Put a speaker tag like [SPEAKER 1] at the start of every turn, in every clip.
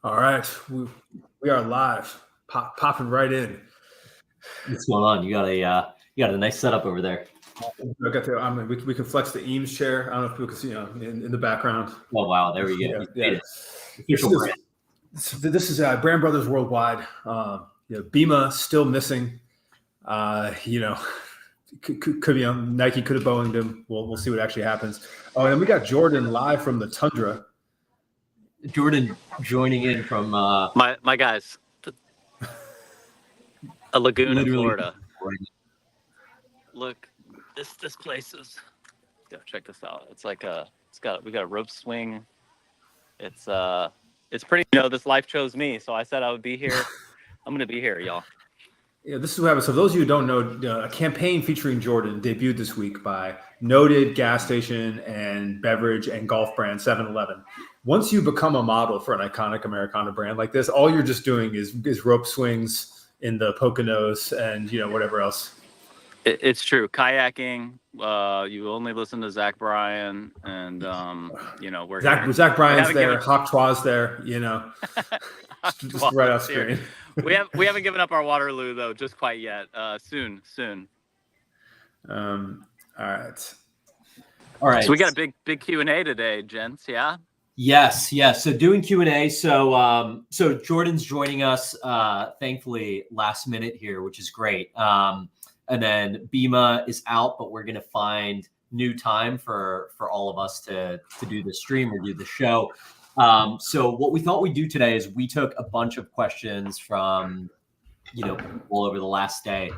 [SPEAKER 1] All right, we are live, popping right in.
[SPEAKER 2] What's going on? You got a nice setup over there.
[SPEAKER 1] I got the. I mean, we can flex the Eames chair. I don't know if people can see, in the background.
[SPEAKER 2] Oh wow, there we go.
[SPEAKER 1] Yeah,
[SPEAKER 2] You
[SPEAKER 1] yeah.
[SPEAKER 2] made it. Official brand.
[SPEAKER 1] This is Brand Brothers Worldwide. Bima still missing. Could be on Nike. Could have Boeinged him. We'll see what actually happens. Oh, and then we got Jordan live from the tundra.
[SPEAKER 2] Jordan joining in from
[SPEAKER 3] my guys, a lagoon in Florida. Look, this place is. Go check this out. It's like we got a rope swing. It's pretty. This life chose me, so I said I would be here. I'm gonna be here, y'all.
[SPEAKER 1] Yeah, this is what happens. So those of you who don't know, a campaign featuring Jordan debuted this week by noted gas station and beverage and golf brand 7-Eleven. Once you become a model for an iconic Americana brand like this, all you're just doing is rope swings in the Poconos and whatever else.
[SPEAKER 3] It's true. Kayaking. You only listen to Zach Bryan, and we're
[SPEAKER 1] Zach Bryan's there. Hawk Twa's there. Just right off screen.
[SPEAKER 3] We haven't given up our Waterloo though, just quite yet. Soon.
[SPEAKER 1] All right.
[SPEAKER 3] So we got a big Q&A today, gents. Yeah.
[SPEAKER 2] Yes. So doing Q&A. So Jordan's joining us, thankfully last minute here, which is great. And then Bima is out, but we're gonna find new time for all of us to do the stream or do the show. So what we thought we'd do today is we took a bunch of questions from, all over the last day,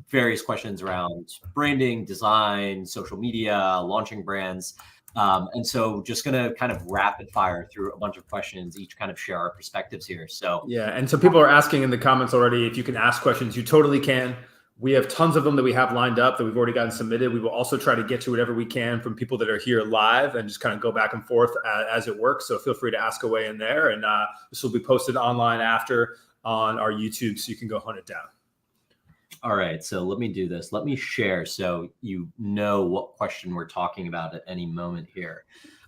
[SPEAKER 2] various questions around branding, design, social media, launching brands. And so just going to kind of rapid fire through a bunch of questions, each kind of share our perspectives here. So
[SPEAKER 1] yeah. And so people are asking in the comments already, if you can ask questions, you totally can. We have tons of them that we have lined up that we've already gotten submitted. We will also try to get to whatever we can from people that are here live and just kind of go back and forth as it works. So feel free to ask away in there. And this will be posted online after on our YouTube, so you can go hunt it down.
[SPEAKER 2] All right. So let me do this. Let me share so you know what question we're talking about at any moment here.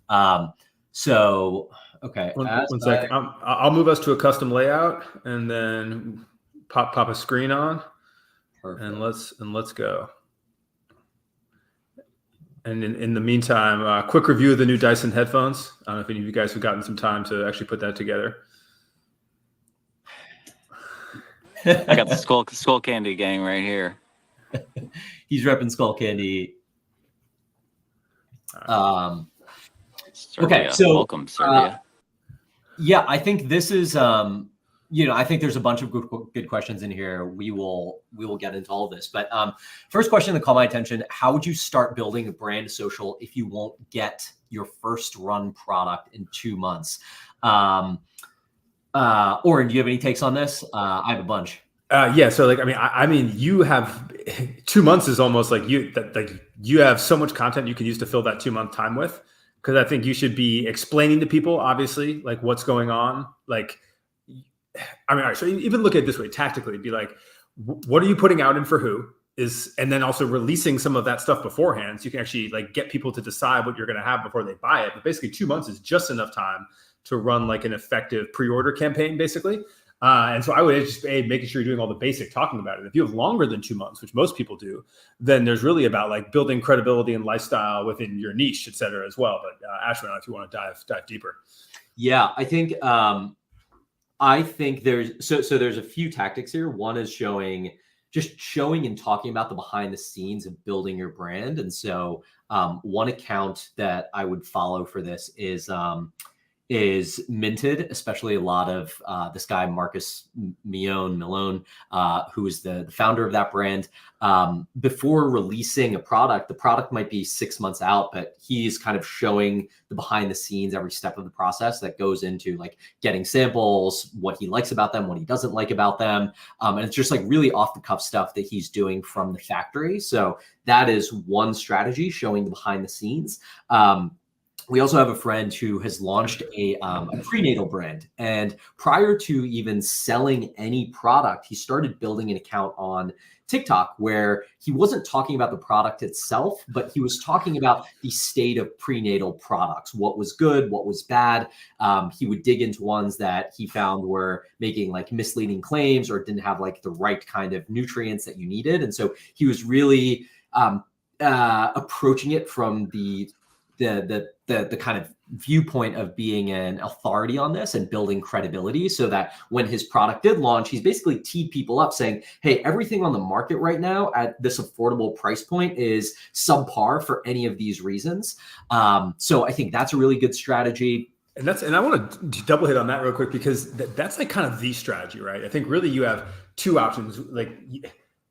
[SPEAKER 2] Okay.
[SPEAKER 1] One second. I'll move us to a custom layout and then pop a screen on. Perfect. And let's go. And in the meantime, quick review of the new Dyson headphones. I don't know if any of you guys have gotten some time to actually put that together.
[SPEAKER 3] I got the Skull Candy gang right here.
[SPEAKER 2] He's repping Skull Candy.
[SPEAKER 3] Serbia.
[SPEAKER 2] Okay, so
[SPEAKER 3] welcome, Serbia.
[SPEAKER 2] Yeah, I think this is. I think there's a bunch of good questions in here. We will get into all of this. But first question that caught my attention: how would you start building a brand social if you won't get your first run product in 2 months? Oren, do you have any takes on this? I have a bunch.
[SPEAKER 1] Yeah. So I mean, you have 2 months is almost like you have so much content you can use to fill that 2 month time with. Because I think you should be explaining to people, obviously, like what's going on. All right, so even look at it this way tactically, be like, what are you putting out and for who and then also releasing some of that stuff beforehand. So you can actually get people to decide what you're going to have before they buy it. But basically 2 months is just enough time to run an effective pre-order campaign, basically. And so I would just making sure you're doing all the basic talking about it. If you have longer than 2 months, which most people do, then there's really about building credibility and lifestyle within your niche, et cetera, as well. But Ashwin, if you want to dive deeper.
[SPEAKER 2] Yeah, I think there's a few tactics here. One is showing and talking about the behind the scenes of building your brand. And so one account that I would follow for this is Minted, especially a lot of this guy, Marcus Malone, who is the founder of that brand. Before releasing a product, the product might be 6 months out, but he's kind of showing the behind the scenes, every step of the process that goes into getting samples, what he likes about them, what he doesn't like about them. And it's just really off the cuff stuff that he's doing from the factory. So that is one strategy, showing the behind the scenes. We also have a friend who has launched a prenatal brand. And prior to even selling any product, he started building an account on TikTok, where he wasn't talking about the product itself, but he was talking about the state of prenatal products, what was good, what was bad. He would dig into ones that he found were making like misleading claims or didn't have like the right kind of nutrients that you needed. And so he was really approaching it from the kind of viewpoint of being an authority on this and building credibility, so that when his product did launch, he's basically teed people up saying, hey, everything on the market right now at this affordable price point is subpar for any of these reasons. So I think that's a really good strategy.
[SPEAKER 1] And I want to double hit on that real quick, because that's like kind of the strategy, right? I think really you have two options. Like,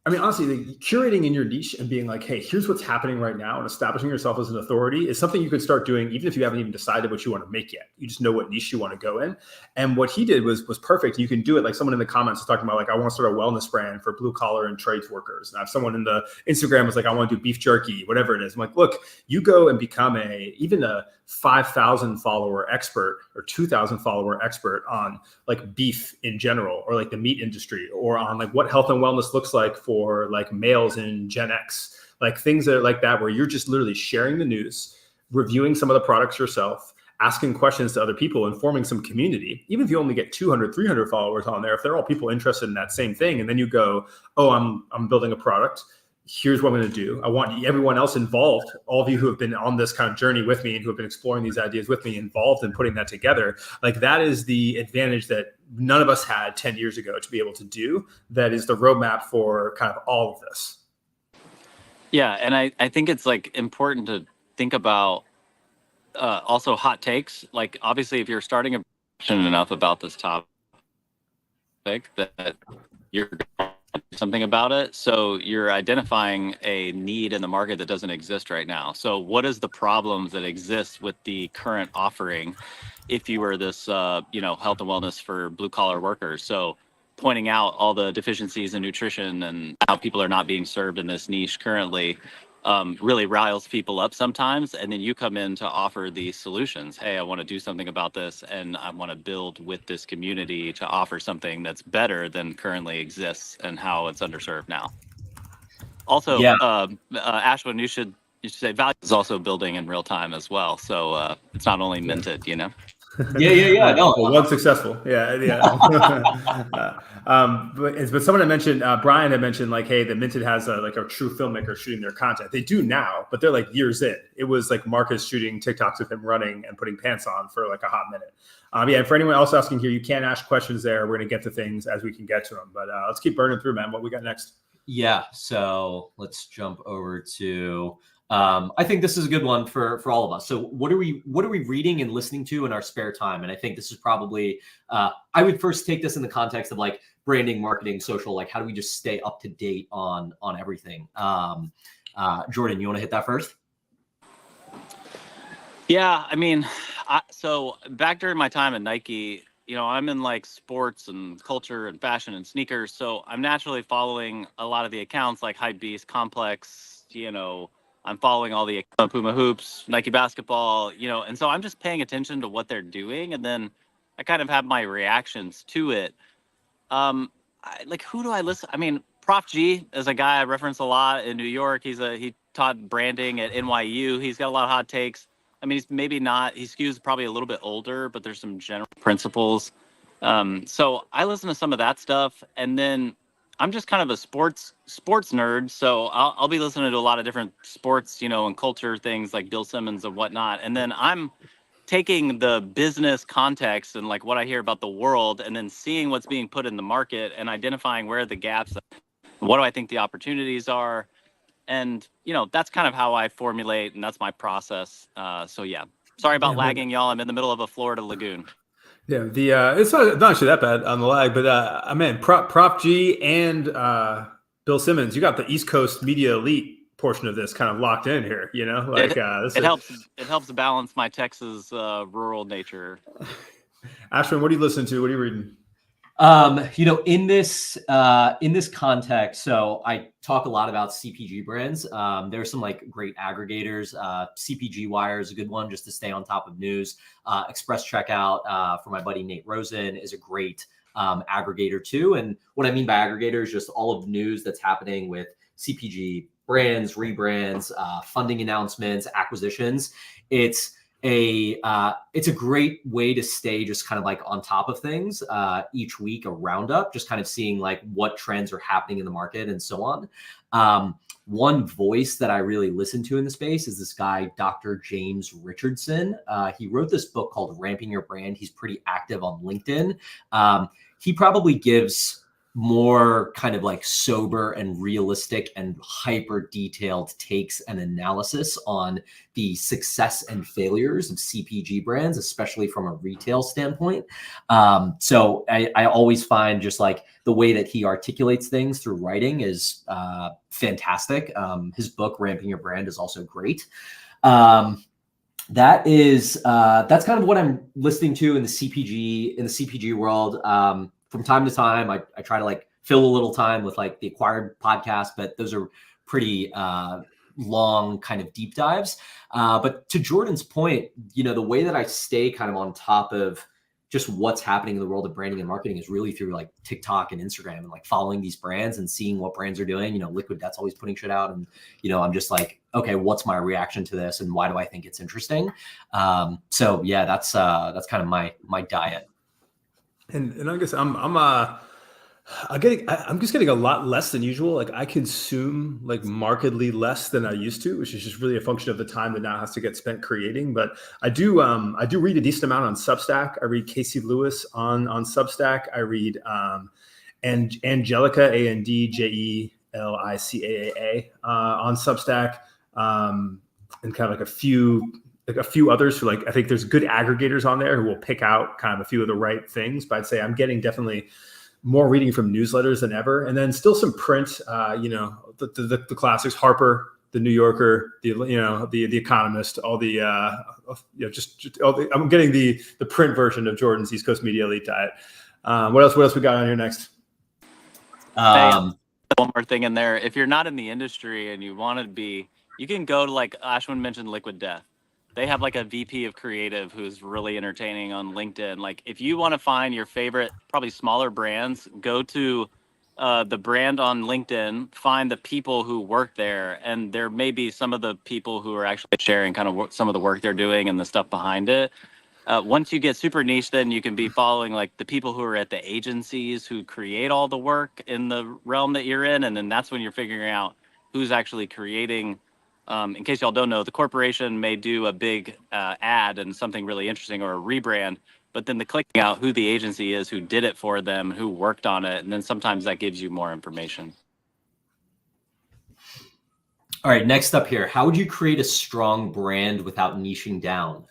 [SPEAKER 1] I mean, honestly, like, curating in your niche and being like, hey, here's what's happening right now, and establishing yourself as an authority is something you could start doing even if you haven't even decided what you want to make yet. You just know what niche you want to go in. And what he did was perfect. You can do it. Like, someone in the comments was talking about, like, I want to start a wellness brand for blue collar and trades workers. And I have someone in the Instagram was like, I want to do beef jerky, whatever it is. I'm like, look, you go and become even a 5,000 follower expert or 2,000 follower expert on like beef in general, or like the meat industry, or on like what health and wellness looks like for like males in Gen X, like things that are like that, where you're just literally sharing the news, reviewing some of the products yourself, asking questions to other people, and forming some community. Even if you only get 200, 300 followers on there, if they're all people interested in that same thing, and then you go, oh, I'm building a product. Here's what I'm going to do. I want everyone else involved, all of you who have been on this kind of journey with me and who have been exploring these ideas with me, involved in putting that together. Like, that is the advantage that none of us had 10 years ago to be able to do. That is the roadmap for kind of all of this.
[SPEAKER 3] Yeah. And I think it's like important to think about also hot takes. Like, obviously, if you're starting a passionate enough about this topic that you're something about it. So you're identifying a need in the market that doesn't exist right now. So what is the problems that exist with the current offering if you were this, health and wellness for blue collar workers? So pointing out all the deficiencies in nutrition and how people are not being served in this niche currently really riles people up sometimes. And then you come in to offer these solutions. Hey, I want to do something about this, and I want to build with this community to offer something that's better than currently exists and how it's underserved now. Also, Ashwin, you should say value is also building in real time as well. So it's not only minted,
[SPEAKER 2] Yeah. No,
[SPEAKER 1] one successful. But someone had mentioned, Brian had mentioned, like, hey, the Minted has a true filmmaker shooting their content. They do now, but they're like years in. It was like Marcus shooting TikToks of him running and putting pants on for like a hot minute. And for anyone else asking here, you can ask questions there. We're going to get to things as we can get to them, but let's keep burning through, man. What we got next?
[SPEAKER 2] Yeah. So let's jump over to, I think this is a good one for all of us. So what are we reading and listening to in our spare time? And I think this is probably, I would first take this in the context of like branding, marketing, social, like how do we just stay up to date on everything? Jordan, you want to hit that first?
[SPEAKER 3] Yeah. I mean, so back during my time at Nike, I'm in like sports and culture and fashion and sneakers. So I'm naturally following a lot of the accounts like Hypebeast, Complex, I'm following all the Puma Hoops, Nike Basketball, and so I'm just paying attention to what they're doing. And then I kind of have my reactions to it. Who do I listen? I mean, Prof G is a guy I reference a lot in New York. He taught branding at NYU. He's got a lot of hot takes. I mean, he skews probably a little bit older, but there's some general principles. So I listen to some of that stuff, and then I'm just kind of a sports nerd. So I'll be listening to a lot of different sports, and culture things like Bill Simmons and whatnot. And then I'm taking the business context and like what I hear about the world, and then seeing what's being put in the market and identifying where are the gaps, what do I think the opportunities are. And, that's kind of how I formulate, and that's my process. So yeah, sorry about lagging, y'all. I'm in the middle of a Florida lagoon.
[SPEAKER 1] Yeah, it's not actually that bad on the lag, but Prop G and Bill Simmons, you got the East Coast media elite portion of this kind of locked in here. It
[SPEAKER 3] helps balance my Texas rural nature.
[SPEAKER 1] Ashwin, what are you listening to? What are you reading?
[SPEAKER 2] In this context, so I talk a lot about CPG brands. There's some like great aggregators. CPG Wire is a good one just to stay on top of news. Express Checkout for my buddy Nate Rosen is a great aggregator too. And what I mean by aggregator is just all of the news that's happening with CPG brands, rebrands, funding announcements, acquisitions. It's a great way to stay just kind of like on top of things. Each week, a roundup, just kind of seeing like what trends are happening in the market and so on. One voice that I really listen to in the space is this guy, Dr. James Richardson. He wrote this book called Ramping Your Brand. He's pretty active on LinkedIn. He probably gives more kind of like sober and realistic and hyper detailed takes and analysis on the success and failures of CPG brands, especially from a retail standpoint. So I always find just like the way that he articulates things through writing is fantastic. His book, Ramping Your Brand, is also great. That's kind of what I'm listening to in the CPG world. From time to time, I try to like fill a little time with like the Acquired podcast, but those are pretty long kind of deep dives. But to Jordan's point, the way that I stay kind of on top of just what's happening in the world of branding and marketing is really through like TikTok and Instagram and like following these brands and seeing what brands are doing. Liquid Death's always putting shit out, and I'm just like, okay, what's my reaction to this and why do I think it's interesting? So yeah, that's kind of my diet.
[SPEAKER 1] And I guess I'm just getting a lot less than usual. Like I consume like markedly less than I used to, which is just really a function of the time that now has to get spent creating. But I do read a decent amount on Substack. I read Casey Lewis on Substack. I read Angelica, ANDJELICAAA on Substack, and kind of like a few others who like, I think there's good aggregators on there who will pick out kind of a few of the right things, but I'd say I'm getting definitely more reading from newsletters than ever. And then still some print, the classics, Harper, the New Yorker, the Economist, all the, I'm getting the print version of Jordan's East Coast Media Elite Diet. What else we got on here next?
[SPEAKER 3] One more thing in there. If you're not in the industry and you want to be, you can go to like Ashwin mentioned Liquid Death. They have like a VP of creative who's really entertaining on LinkedIn. Like if you want to find your favorite, probably smaller brands, go to the brand on LinkedIn, find the people who work there. And there may be some of the people who are actually sharing kind of some of the work they're doing and the stuff behind it. Once you get super niche, then you can be following like the people who are at the agencies who create all the work in the realm that you're in. And then that's when you're figuring out who's actually creating. In case y'all don't know, the corporation may do a big ad and something really interesting or a rebrand, but then the clicking out who the agency is, who did it for them, who worked on it, and then sometimes that gives you more information.
[SPEAKER 2] All right, next up here, how would you create a strong brand without niching down?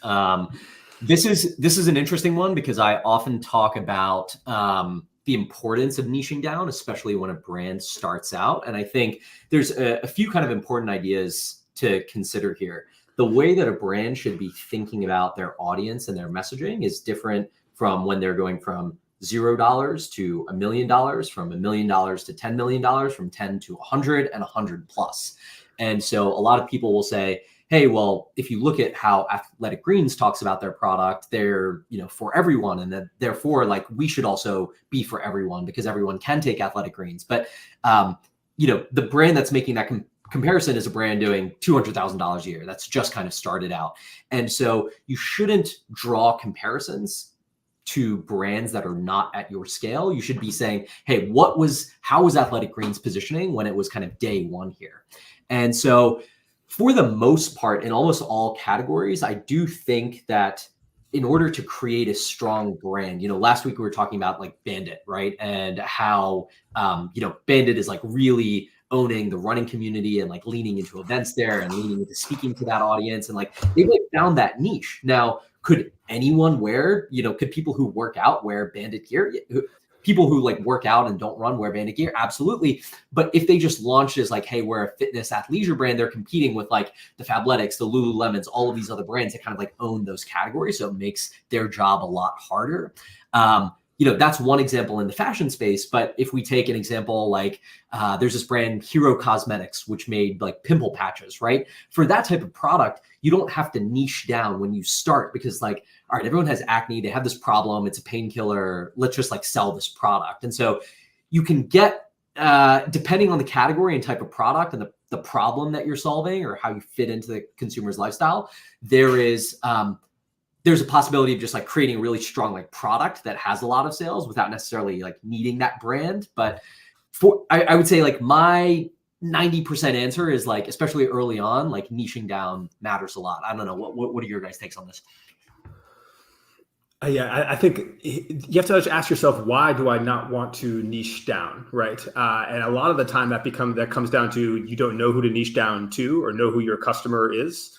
[SPEAKER 2] This is an interesting one because I often talk about the importance of niching down, especially when a brand starts out. And I think there's a few kind of important ideas to consider here. The way that a brand should be thinking about their audience and their messaging is different from when they're going from $0 to $1 million, from $1 million to $10 million, from 10 to 100 and 100 plus. And so a lot of people will say, hey, well, if you look at how Athletic Greens talks about their product, they're, for everyone. And then therefore, like we should also be for everyone because everyone can take Athletic Greens. But, the brand that's making that comparison is a brand doing $200,000 a year. That's just kind of started out. And so you shouldn't draw comparisons to brands that are not at your scale. You should be saying, hey, how was Athletic Greens positioning when it was kind of day one here? And so for the most part, in almost all categories, I do think that in order to create a strong brand, last week we were talking about like Bandit, right? And how, Bandit is like really owning the running community and like leaning into events there and leaning into speaking to that audience. And like, they've like found that niche. Now, could anyone could people who work out wear Bandit gear? People who like work out and don't run wear Bandit gear? Absolutely. But if they just launched as like, hey, we're a fitness athleisure brand, they're competing with like the Fabletics, the Lululemons, all of these other brands that kind of like own those categories. So it makes their job a lot harder. that's one example in the fashion space. But if we take an example like there's this brand Hero Cosmetics, which made like pimple patches, right? For that type of product, you don't have to niche down when you start, because like, all right, everyone has acne, they have this problem, it's a painkiller, let's just like sell this product. And so you can get, depending on the category and type of product and the problem that you're solving or how you fit into the consumer's lifestyle, there's a possibility of just like creating a really strong like product that has a lot of sales without necessarily like needing that brand. But I would say like my 90% answer is like, especially early on, like niching down matters a lot. I don't know. What are your guys' takes on this?
[SPEAKER 1] Yeah, I think you have to ask yourself, why do I not want to niche down, right? And a lot of the time that comes down to you don't know who to niche down to or know who your customer is.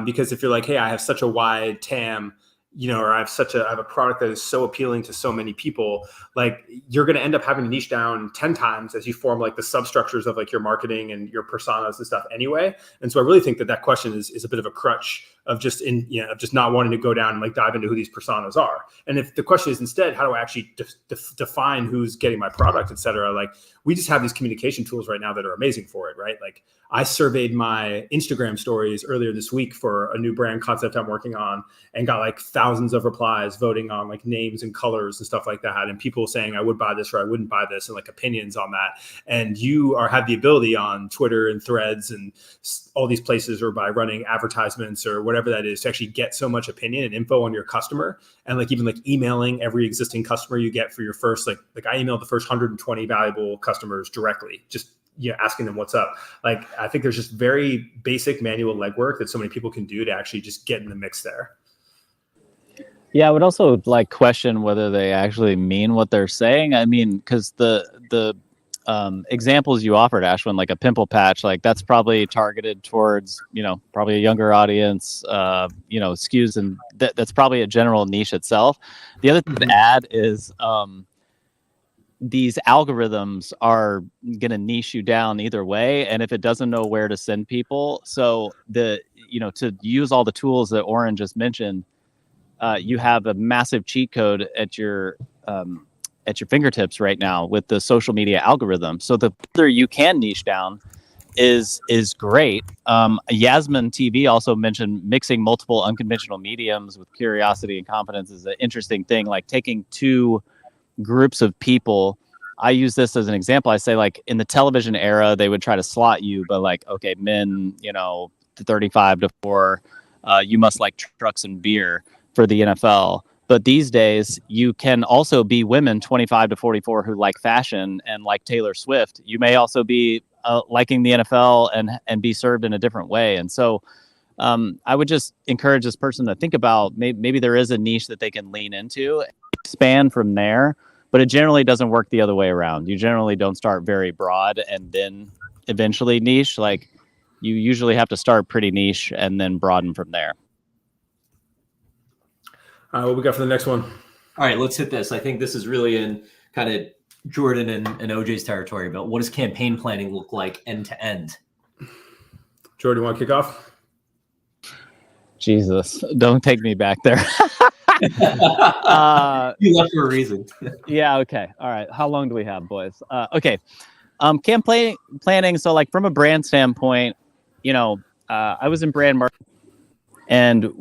[SPEAKER 1] Because if you're like, hey, I have such a wide TAM, or I have a product that is so appealing to so many people, like you're going to end up having to niche down 10 times as you form like the substructures of like your marketing and your personas and stuff anyway. And so I really think that question is a bit of a crutch of just not wanting to go down and like dive into who these personas are. And if the question is instead, how do I actually define who's getting my product, et cetera? Like we just have these communication tools right now that are amazing for it, right? Like I surveyed my Instagram stories earlier this week for a new brand concept I'm working on and got like thousands of replies voting on like names and colors and stuff like that. And people saying I would buy this or I wouldn't buy this and like opinions on that. And you have the ability on Twitter and Threads and all these places or by running advertisements or whatever that is to actually get so much opinion and info on your customer. And like even like emailing every existing customer you get for your first, like I emailed the first 120 valuable customers directly, just asking them what's up. Like, I think there's just very basic manual legwork that so many people can do to actually just get in the mix there.
[SPEAKER 3] Yeah, I would also like question whether they actually mean what they're saying. I mean, because the examples you offered, Ashwin, like a pimple patch, like that's probably targeted towards, probably a younger audience, skews, and that's probably a general niche itself. The other thing to add is these algorithms are going to niche you down either way. And if it doesn't know where to send people, so to use all the tools that Oren just mentioned, you have a massive cheat code at your fingertips right now with the social media algorithm. So the further you can niche down is great. Yasmin TV also mentioned mixing multiple unconventional mediums with curiosity and confidence is an interesting thing. Like taking two groups of people. I use this as an example. I say like in the television era, they would try to slot you, but like, okay, men, 35 to 4, you must like trucks and beer for the NFL. But these days, you can also be women 25 to 44 who like fashion and like Taylor Swift. You may also be liking the NFL and be served in a different way. And so I would just encourage this person to think about maybe there is a niche that they can lean into, expand from there. But it generally doesn't work the other way around. You generally don't start very broad and then eventually niche. Like you usually have to start pretty niche and then broaden from there.
[SPEAKER 1] All right, what we got for the next one?
[SPEAKER 2] All right, let's hit this. I think this is really in kind of Jordan and OJ's territory, but what does campaign planning look like end to end?
[SPEAKER 1] Jordan, you want to kick off?
[SPEAKER 3] Jesus, don't take me back there.
[SPEAKER 2] You left for a reason.
[SPEAKER 3] Yeah, okay. All right. How long do we have, boys? Okay. Campaign planning. So like from a brand standpoint, I was in brand marketing and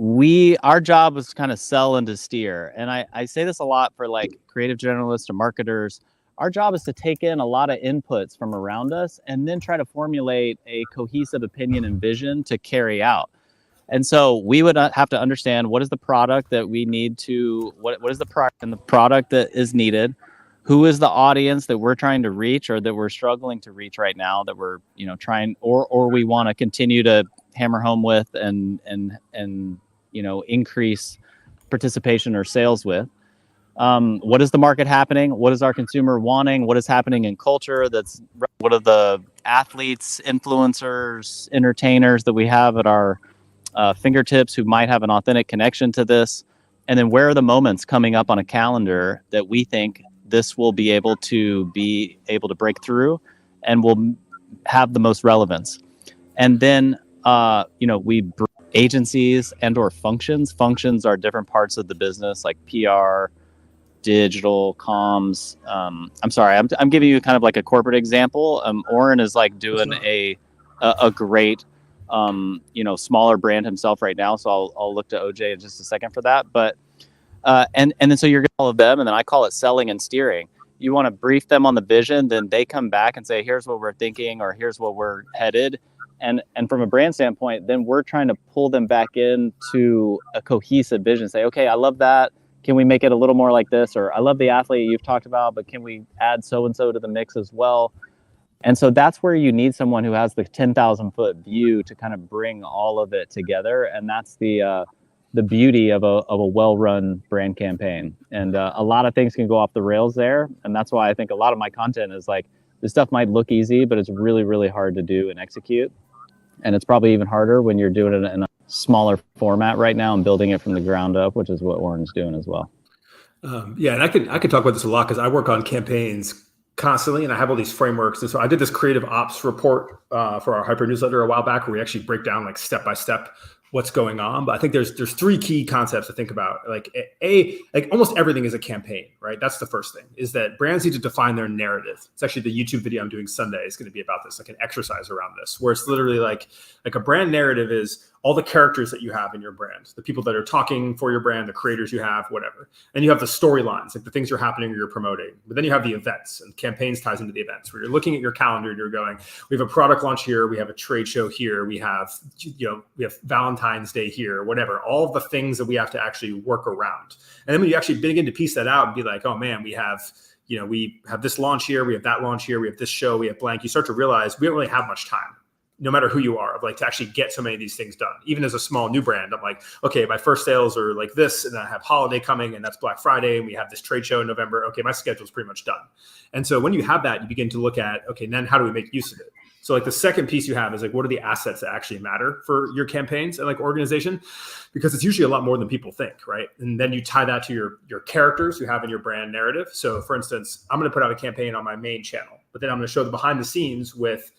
[SPEAKER 3] our job was to kind of sell and to steer. And I say this a lot for like creative journalists or marketers. Our job is to take in a lot of inputs from around us and then try to formulate a cohesive opinion and vision to carry out. And so we would have to understand what is the product that we need to, what is the product and the product that is needed, who is the audience that we're trying to reach or that we're struggling to reach right now that we're, trying or we want to continue to hammer home with and increase participation or sales with. What is the market happening? What is our consumer wanting? What is happening in culture? What are the athletes, influencers, entertainers that we have at our fingertips who might have an authentic connection to this? And then where are the moments coming up on a calendar that we think this will be able to break through and will have the most relevance? And then, we agencies and or functions. Functions are different parts of the business like PR, digital comms. I'm sorry, I'm giving you kind of like a corporate example. Oren is like doing a great, smaller brand himself right now. So I'll look to OJ in just a second for that. But and then so you're getting all of them, and then I call it selling and steering. You want to brief them on the vision, then they come back and say, here's what we're thinking, or here's what we're headed. And from a brand standpoint, then we're trying to pull them back into a cohesive vision. Say, okay, I love that. Can we make it a little more like this? Or I love the athlete you've talked about, but can we add so-and-so to the mix as well? And so that's where you need someone who has the 10,000-foot view to kind of bring all of it together. And that's the beauty of a well-run brand campaign. And a lot of things can go off the rails there. And that's why I think a lot of my content is like, this stuff might look easy, but it's really, really hard to do and execute. And it's probably even harder when you're doing it in a smaller format right now and building it from the ground up, which is what Oren's doing as well.
[SPEAKER 1] Yeah, and I could talk about this a lot because I work on campaigns constantly, and I have all these frameworks. And so I did this creative ops report for our hyper newsletter a while back, where we actually break down like step by step what's going on. But I think there's three key concepts to think about. Like like almost everything is a campaign, right? That's the first thing, is that brands need to define their narrative. It's actually the YouTube video I'm doing Sunday is going to be about this, like an exercise around this, where it's literally like a brand narrative is all the characters that you have in your brand, the people that are talking for your brand, the creators you have, whatever. And you have the storylines, like the things are happening or you're promoting. But then you have the events, and campaigns ties into the events, where you're looking at your calendar and you're going, we have a product launch here, we have a trade show here, we have Valentine's Day here, whatever, all of the things that we have to actually work around. And then when you actually begin to piece that out and be like, oh man, we have this launch here, we have that launch here, we have this show, we have blank, you start to realize we don't really have much time, no matter who you are, of like to actually get so many of these things done. Even as a small new brand, I'm like, okay, my first sales are like this, and I have holiday coming, and that's Black Friday, and we have this trade show in November. Okay, my schedule's pretty much done. And so when you have that, you begin to look at, okay, then how do we make use of it? So like the second piece you have is like, what are the assets that actually matter for your campaigns and like organization? Because it's usually a lot more than people think, right? And then you tie that to your characters you have in your brand narrative. So for instance, I'm going to put out a campaign on my main channel, but then I'm going to show the behind the scenes with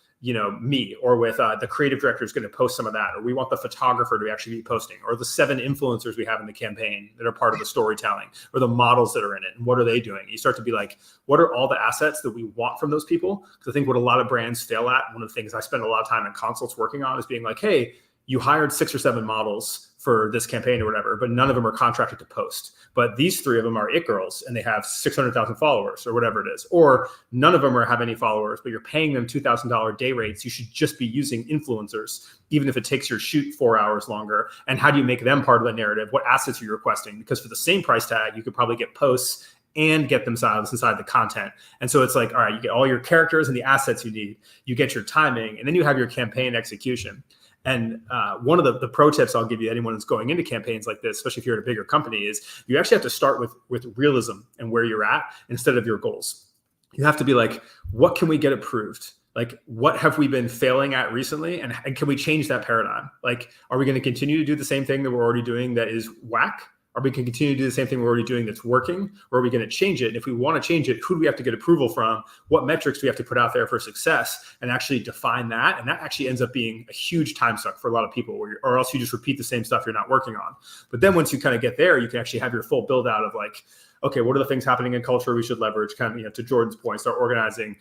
[SPEAKER 1] me, or with the creative director is going to post some of that, or we want the photographer to actually be posting, or the 7 influencers we have in the campaign that are part of the storytelling, or the models that are in it, and what are they doing? You start to be like, what are all the assets that we want from those people? Because I think what a lot of brands fail at, one of the things I spend a lot of time in consults working on, is being like, hey, you hired 6 or 7 models for this campaign or whatever, but none of them are contracted to post. But these 3 of them are it girls, and they have 600,000 followers or whatever it is. Or none of them have any followers, but you're paying them $2,000 day rates. You should just be using influencers, even if it takes your shoot 4 hours longer. And how do you make them part of the narrative? What assets are you requesting? Because for the same price tag, you could probably get posts and get themselves inside the content. And so it's like, all right, you get all your characters and the assets you need, you get your timing, and then you have your campaign execution. And one of the pro tips I'll give you, anyone that's going into campaigns like this, especially if you're at a bigger company, is you actually have to start with realism and where you're at instead of your goals. You have to be like, what can we get approved? Like, what have we been failing at recently? And can we change that paradigm? Like, are we going to continue to do the same thing that we're already doing that is whack? Are we going to continue to do the same thing we're already doing that's working? Or are we going to change it? And if we want to change it, who do we have to get approval from? What metrics do we have to put out there for success? And actually define that. And that actually ends up being a huge time suck for a lot of people, or else you just repeat the same stuff you're not working on. But then once you kind of get there, you can actually have your full build out of like, okay, what are the things happening in culture we should leverage? Kind of, to Jordan's point, start organizing.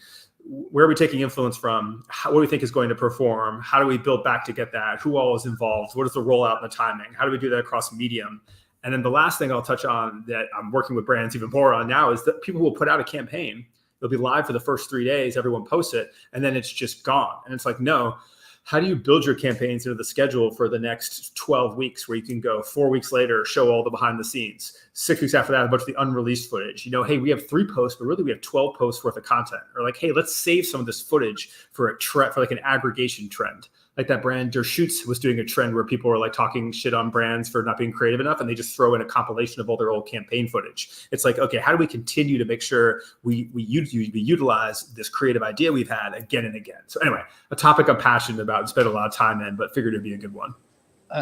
[SPEAKER 1] Where are we taking influence from? What do we think is going to perform? How do we build back to get that? Who all is involved? What is the rollout and the timing? How do we do that across medium? And then the last thing I'll touch on that I'm working with brands even more on now is that people will put out a campaign. It'll be live for the first 3 days. Everyone posts it, and then it's just gone. And it's like, no, how do you build your campaigns into the schedule for the next 12 weeks, where you can go 4 weeks later, show all the behind the scenes, 6 weeks after that, a bunch of the unreleased footage, hey, we have 3 posts, but really we have 12 posts worth of content. Or like, hey, let's save some of this footage for for like an aggregation trend. Like that brand, Der Schutz, was doing a trend where people were like talking shit on brands for not being creative enough, and they just throw in a compilation of all their old campaign footage. It's like, okay, how do we continue to make sure we utilize this creative idea we've had again and again? So anyway, a topic I'm passionate about and spent a lot of time in, but figured it'd be a good one.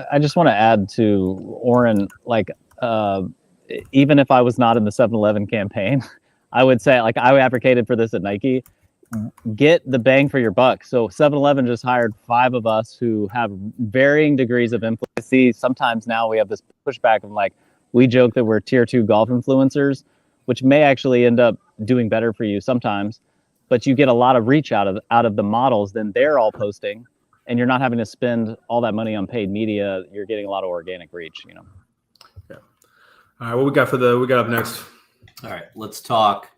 [SPEAKER 3] I just want to add to Oren, like, even if I was not in the 7-Eleven campaign, I would say, like, I advocated for this at Nike. Get the bang for your buck. So 7-Eleven just hired 5 of us who have varying degrees of influence. See, sometimes now we have this pushback of like, we joke that we're tier 2 golf influencers.
[SPEAKER 4] which may actually end up doing better for you sometimes, but you get a lot of reach out of the models. Then they're all posting, and you're not having to spend all that money on paid media. You're getting a lot of organic reach, you know.
[SPEAKER 1] Yeah. All right, what we got up next?
[SPEAKER 2] All right, let's talk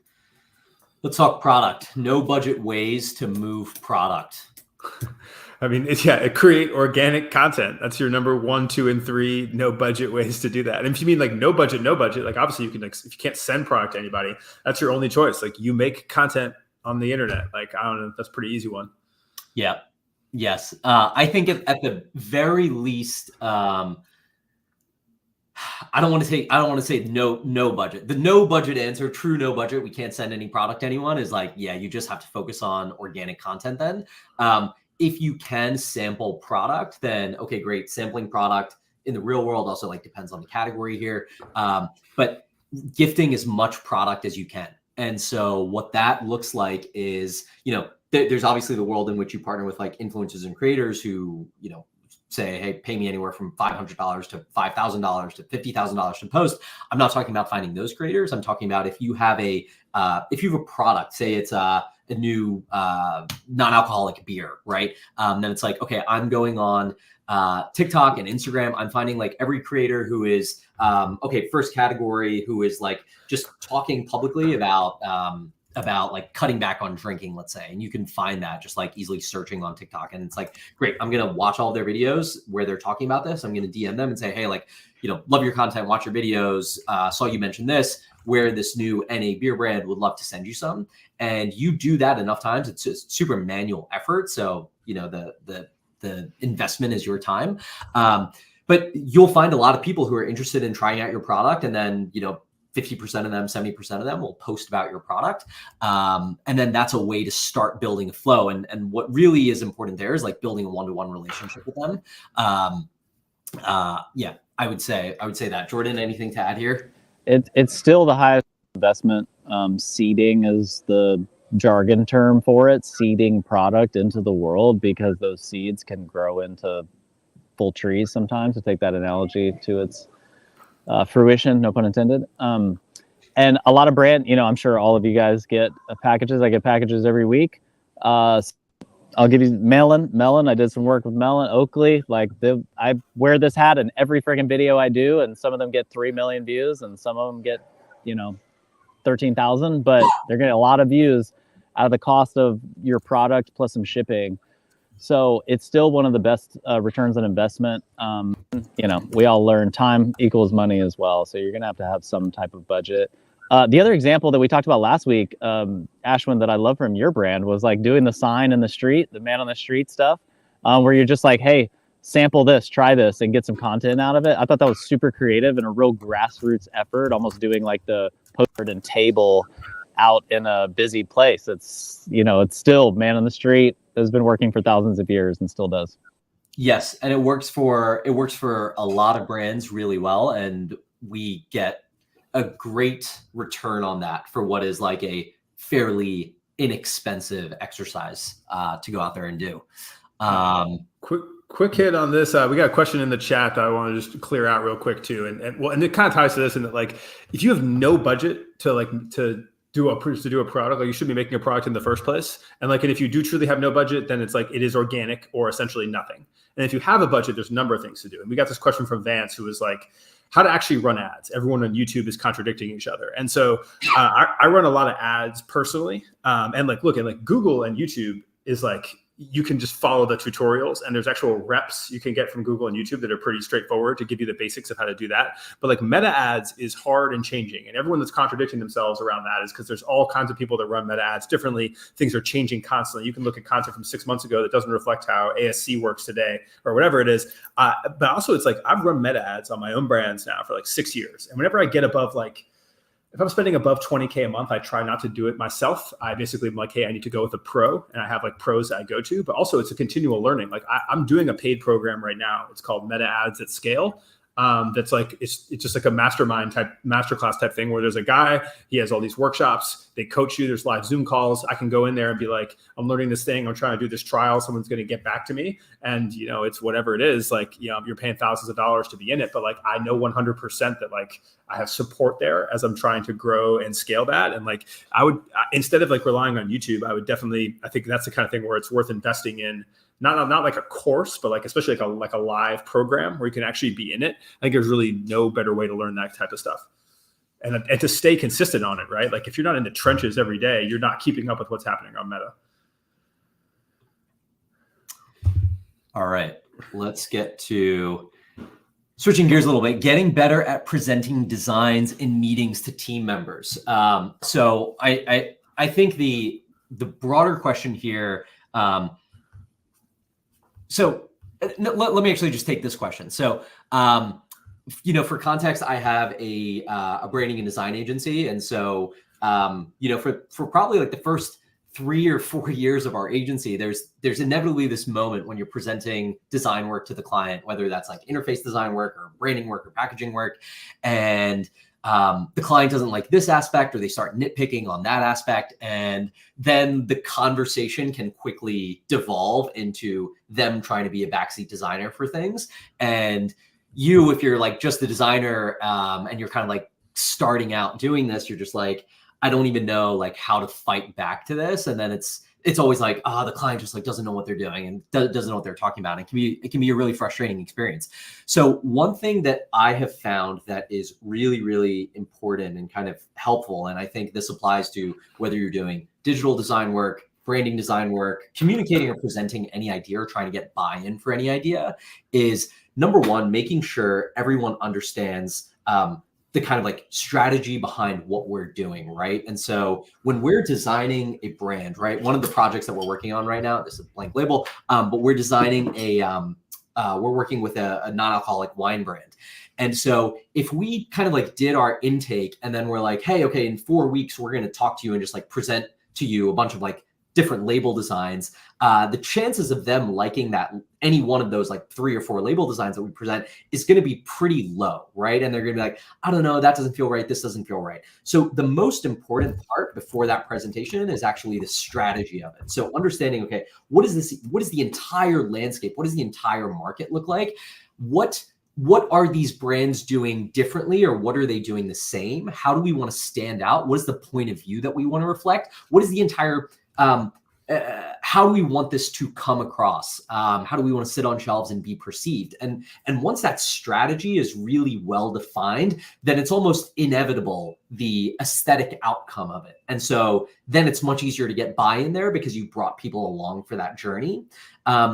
[SPEAKER 2] product. No budget ways to move product.
[SPEAKER 1] I mean, create organic content. That's your number 1, 2, and 3 no budget ways to do that. And if you mean like no budget, like obviously you can, like, if you can't send product to anybody, that's your only choice. Like, you make content on the internet. Like, I don't know, that's a pretty easy one.
[SPEAKER 2] Yeah. Yes. I think at the very least, I don't want to say no budget. The no budget answer, true no budget, we can't send any product to anyone, is like, yeah, you just have to focus on organic content then. If you can sample product, then okay, great. Sampling product in the real world also like depends on the category here. But gifting as much product as you can. And so what that looks like is, there's obviously the world in which you partner with like influencers and creators who, say, hey, pay me anywhere from $500 to $5,000 to $50,000 to post. I'm not talking about finding those creators. I'm talking about if you have a product, say it's a new non-alcoholic beer, right? Then it's like, okay, I'm going on TikTok and Instagram. I'm finding like every creator who is, first category, who is like just talking publicly about like cutting back on drinking, let's say. And you can find that just like easily searching on TikTok. And it's like, great, I'm going to watch all their videos where they're talking about this. I'm going to DM them and say, hey, like, love your content, watch your videos. Saw you mention this, wear this new NA beer brand, would love to send you some. And you do that enough times, it's just super manual effort. So, the investment is your time. But you'll find a lot of people who are interested in trying out your product. And then, 50% of them, 70% of them will post about your product. And then that's a way to start building a flow. And what really is important there is like building a one-to-one relationship with them. I would say that. Jordan, anything to add here?
[SPEAKER 4] It's still the highest investment. Seeding is the jargon term for it, seeding product into the world, because those seeds can grow into full trees sometimes, to take that analogy to its fruition, no pun intended. And a lot of brand, I'm sure all of you guys get packages. I get packages every week. I'll give you Melon. I did some work with Melon, Oakley. Like I wear this hat in every freaking video I do, and some of them get 3 million views, and some of them get, 13,000. But they're getting a lot of views out of the cost of your product plus some shipping. So it's still one of the best returns on investment. We all learn time equals money as well. So you're going to have some type of budget. The other example that we talked about last week, Ashwin, that I love from your brand was like doing the sign in the street, the man on the street stuff, where you're just like, hey, sample this, try this, and get some content out of it. I thought that was super creative and a real grassroots effort, almost doing like the poster and table out in a busy place. It's, it's still man on the street. Has been working for thousands of years and still does.
[SPEAKER 2] Yes, and it works for a lot of brands really well, and we get a great return on that for what is like a fairly inexpensive exercise to go out there and do.
[SPEAKER 1] Quick hit on this. We got a question in the chat that I want to just clear out real quick too, and it kind of ties to this in that, like, if you have no budget to do a product, like, you should be making a product in the first place. And like, and if you do truly have no budget, then it's like, it is organic or essentially nothing. And if you have a budget, there's a number of things to do. And we got this question from Vance, who was like, how to actually run ads. Everyone on YouTube is contradicting each other. And so I run a lot of ads personally. And like, look, and like Google and YouTube is like, you can just follow the tutorials, and there's actual reps you can get from Google and YouTube that are pretty straightforward to give you the basics of how to do that. But like, meta ads is hard and changing, and everyone that's contradicting themselves around that is because there's all kinds of people that run meta ads differently. Things are changing constantly. You can look at content from 6 months ago that doesn't reflect how ASC works today or whatever it is. But also, it's like, I've run meta ads on my own brands now for like 6 years. And whenever I get above, like, if I'm spending above 20K a month, I try not to do it myself. I basically am like, hey, I need to go with a pro, and I have like pros that I go to, but also it's a continual learning. Like, I'm doing a paid program right now. It's called Meta Ads at Scale. That's like it's just like a masterclass type thing where there's a guy, he has all these workshops, they coach you, there's live Zoom calls. I can go in there and be like, I'm learning this thing, I'm trying to do this trial, someone's going to get back to me, and it's whatever it is, like you're paying thousands of dollars to be in it, but like I know 100% that like I have support there as I'm trying to grow and scale that. And like I would, instead of like relying on YouTube, I think that's the kind of thing where it's worth investing in. Not like a course, but like especially like a live program where you can actually be in it. I think there's really no better way to learn that type of stuff, and to stay consistent on it, right? Like if you're not in the trenches every day, you're not keeping up with what's happening on Meta.
[SPEAKER 2] All right, let's get to switching gears a little bit, getting better at presenting designs in meetings to team members. So I think the broader question here. So let me actually just take this question. So, for context, I have a branding and design agency. And so, for probably like the first 3 or 4 years of our agency, there's inevitably this moment when you're presenting design work to the client, whether that's like interface design work or branding work or packaging work. And the client doesn't like this aspect, or they start nitpicking on that aspect. And then the conversation can quickly devolve into them trying to be a backseat designer for things. And if you're like just the designer, and you're kind of like starting out doing this, you're just like, I don't even know like how to fight back to this. And then it's always like, the client just like doesn't know what they're doing and doesn't know what they're talking about. It can be a really frustrating experience. So one thing that I have found that is really, really important and kind of helpful, and I think this applies to whether you're doing digital design work, branding design work, communicating or presenting any idea or trying to get buy-in for any idea, is number one, making sure everyone understands the kind of like strategy behind what we're doing, right? And so when we're designing a brand, right, one of the projects that we're working on right now, this is a blank label, but we're designing we're working with a non-alcoholic wine brand. And so if we kind of like did our intake and then we're like, hey, okay, in 4 weeks, we're going to talk to you and just like present to you a bunch of like different label designs, the chances of them liking that any one of those like 3 or 4 label designs that we present is going to be pretty low, right? And they're going to be like, I don't know, that doesn't feel right. This doesn't feel right. So the most important part before that presentation is actually the strategy of it. So understanding, okay, what is the entire landscape? What does the entire market look like? What are these brands doing differently, or what are they doing the same? How do we want to stand out? What is the point of view that we want to reflect? What is the entire how do we want this to come across? How do we want to sit on shelves and be perceived? And once that strategy is really well defined, then it's almost inevitable the aesthetic outcome of it. And so then it's much easier to get buy-in there because you brought people along for that journey.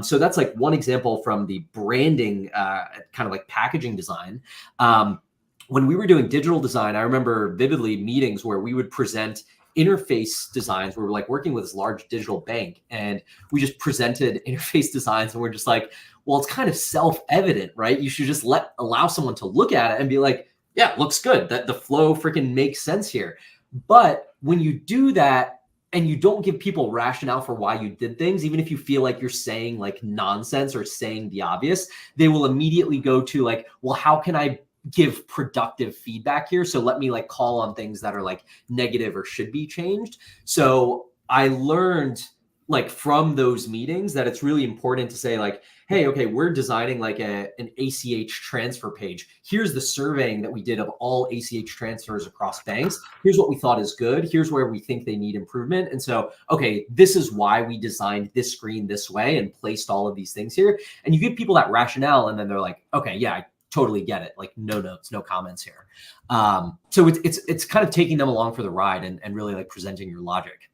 [SPEAKER 2] So that's like one example from the branding, kind of like packaging design. When we were doing digital design, I remember vividly meetings where we would present interface designs. We were like working with this large digital bank, and we just presented interface designs, and we're just like, well, it's kind of self-evident, right? You should just allow someone to look at it and be like, yeah, it looks good. That the flow freaking makes sense here. But when you do that and you don't give people rationale for why you did things, even if you feel like you're saying like nonsense or saying the obvious, they will immediately go to like, well, how can I give productive feedback here? So let me like call on things that are like negative or should be changed. So I learned like from those meetings that it's really important to say like, hey, okay, we're designing like an ACH transfer page. Here's the surveying that we did of all ACH transfers across banks. Here's what we thought is good. Here's where we think they need improvement. And so, okay, this is why we designed this screen this way and placed all of these things here. And you give people that rationale, and then they're like, okay, yeah, I totally get it. Like no notes, no comments here. So it's kind of taking them along for the ride and really like presenting your logic.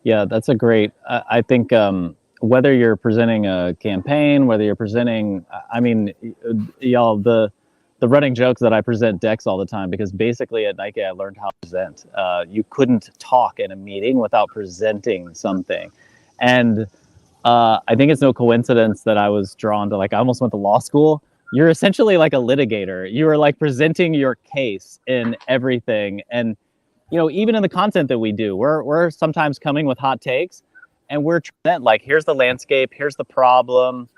[SPEAKER 4] Yeah, that's a great, I think whether you're presenting a campaign, whether you're presenting, I mean, y'all, the running joke that I present decks all the time, because basically at Nike, I learned how to present. You couldn't talk in a meeting without presenting something. And I think it's no coincidence that I was drawn to, like, I almost went to law school. You're essentially like a litigator. You are like presenting your case in everything. And, you know, even in the content that we do, we're sometimes coming with hot takes, and we're like, here's the landscape, here's the problem,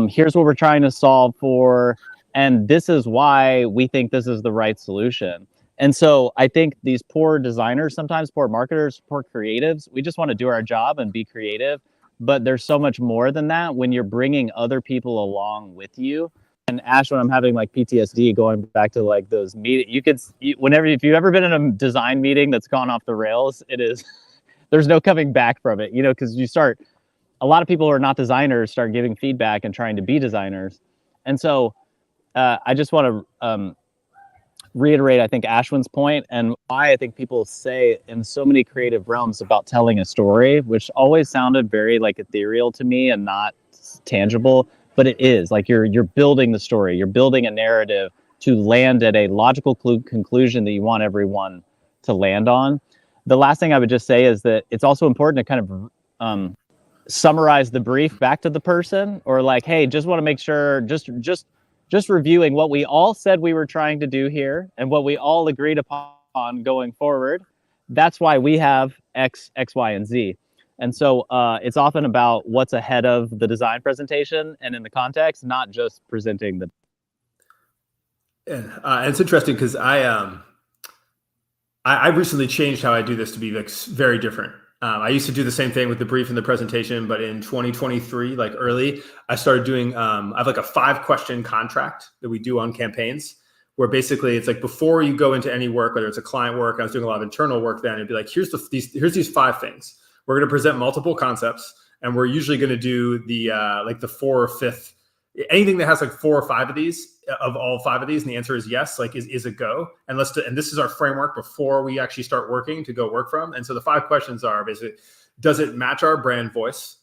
[SPEAKER 4] here's what we're trying to solve for. And this is why we think this is the right solution. And so I think these poor designers, sometimes poor marketers, poor creatives, we just want to do our job and be creative. But there's so much more than that when you're bringing other people along with you. And Ash, when I'm having like PTSD going back to like those meetings, if you've ever been in a design meeting that's gone off the rails, it is, there's no coming back from it, you know, because a lot of people who are not designers start giving feedback and trying to be designers. And so I just want to reiterate, I think, Ashwin's point and why I think people say in so many creative realms about telling a story, which always sounded very like ethereal to me and not tangible, but it is. Like you're building the story, you're building a narrative to land at a logical conclusion that you want everyone to land on. The last thing I would just say is that it's also important to kind of summarize the brief back to the person, or like, hey, just want to make sure, just reviewing what we all said we were trying to do here and what we all agreed upon going forward. That's why we have X, Y, and Z. And so it's often about what's ahead of the design presentation and in the context, not just presenting the.
[SPEAKER 1] And it's interesting because I recently changed how I do this to be like very different. I used to do the same thing with the brief and the presentation, but in 2023, like early, I started doing, I have like a 5-question contract that we do on campaigns, where basically it's like before you go into any work, whether it's a client work, I was doing a lot of internal work then, it'd be like, here's these 5 things. We're going to present multiple concepts, and we're usually going to do the like the 4 or 5th, anything that has like 4 or 5 of these, of all 5 of these, and the answer is yes, like is a go. And and this is our framework before we actually start working to go work from. And so the 5 questions are basically, does it match our brand voice?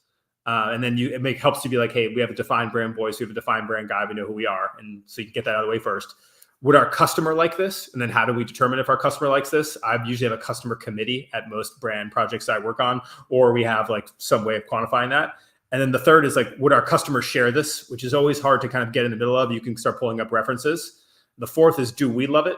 [SPEAKER 1] And then it helps to be like, hey, we have a defined brand voice, we have a defined brand guide, we know who we are. And so you can get that out of the way first. Would our customer like this? And then how do we determine if our customer likes this? I usually have a customer committee at most brand projects I work on, or we have like some way of quantifying that. And then the third is like, would our customers share this? Which is always hard to kind of get in the middle of. You can start pulling up references. The 4th is, do we love it?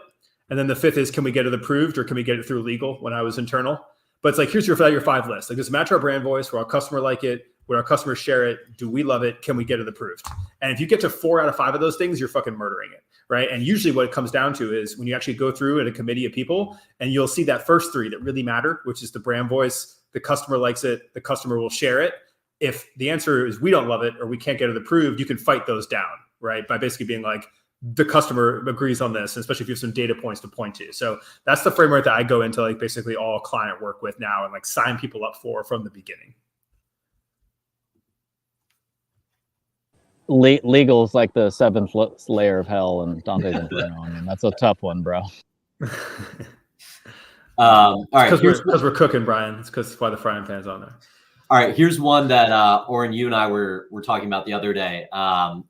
[SPEAKER 1] And then the 5th is, can we get it approved, or can we get it through legal when I was internal? But it's like, here's your 5 list. Like, does it match our brand voice? Will our customer like it? Would our customers share it? Do we love it? Can we get it approved? And if you get to 4 out of 5 of those things, you're fucking murdering it, right? And usually what it comes down to is when you actually go through at a committee of people, and you'll see that first 3 that really matter, which is the brand voice, the customer likes it, the customer will share it. If the answer is we don't love it or we can't get it approved, you can fight those down, right? By basically being like, the customer agrees on this, especially if you have some data points to point to. So that's the framework that I go into like basically all client work with now and like sign people up for from the beginning.
[SPEAKER 4] Legal is like the 7th layer of hell and Dante's Inferno. I mean, that's a tough one, bro.
[SPEAKER 2] All right,
[SPEAKER 1] because we're cooking, Brian. It's because why the frying pan's on there.
[SPEAKER 2] All right, here's one that Oren, you and I were talking about the other day.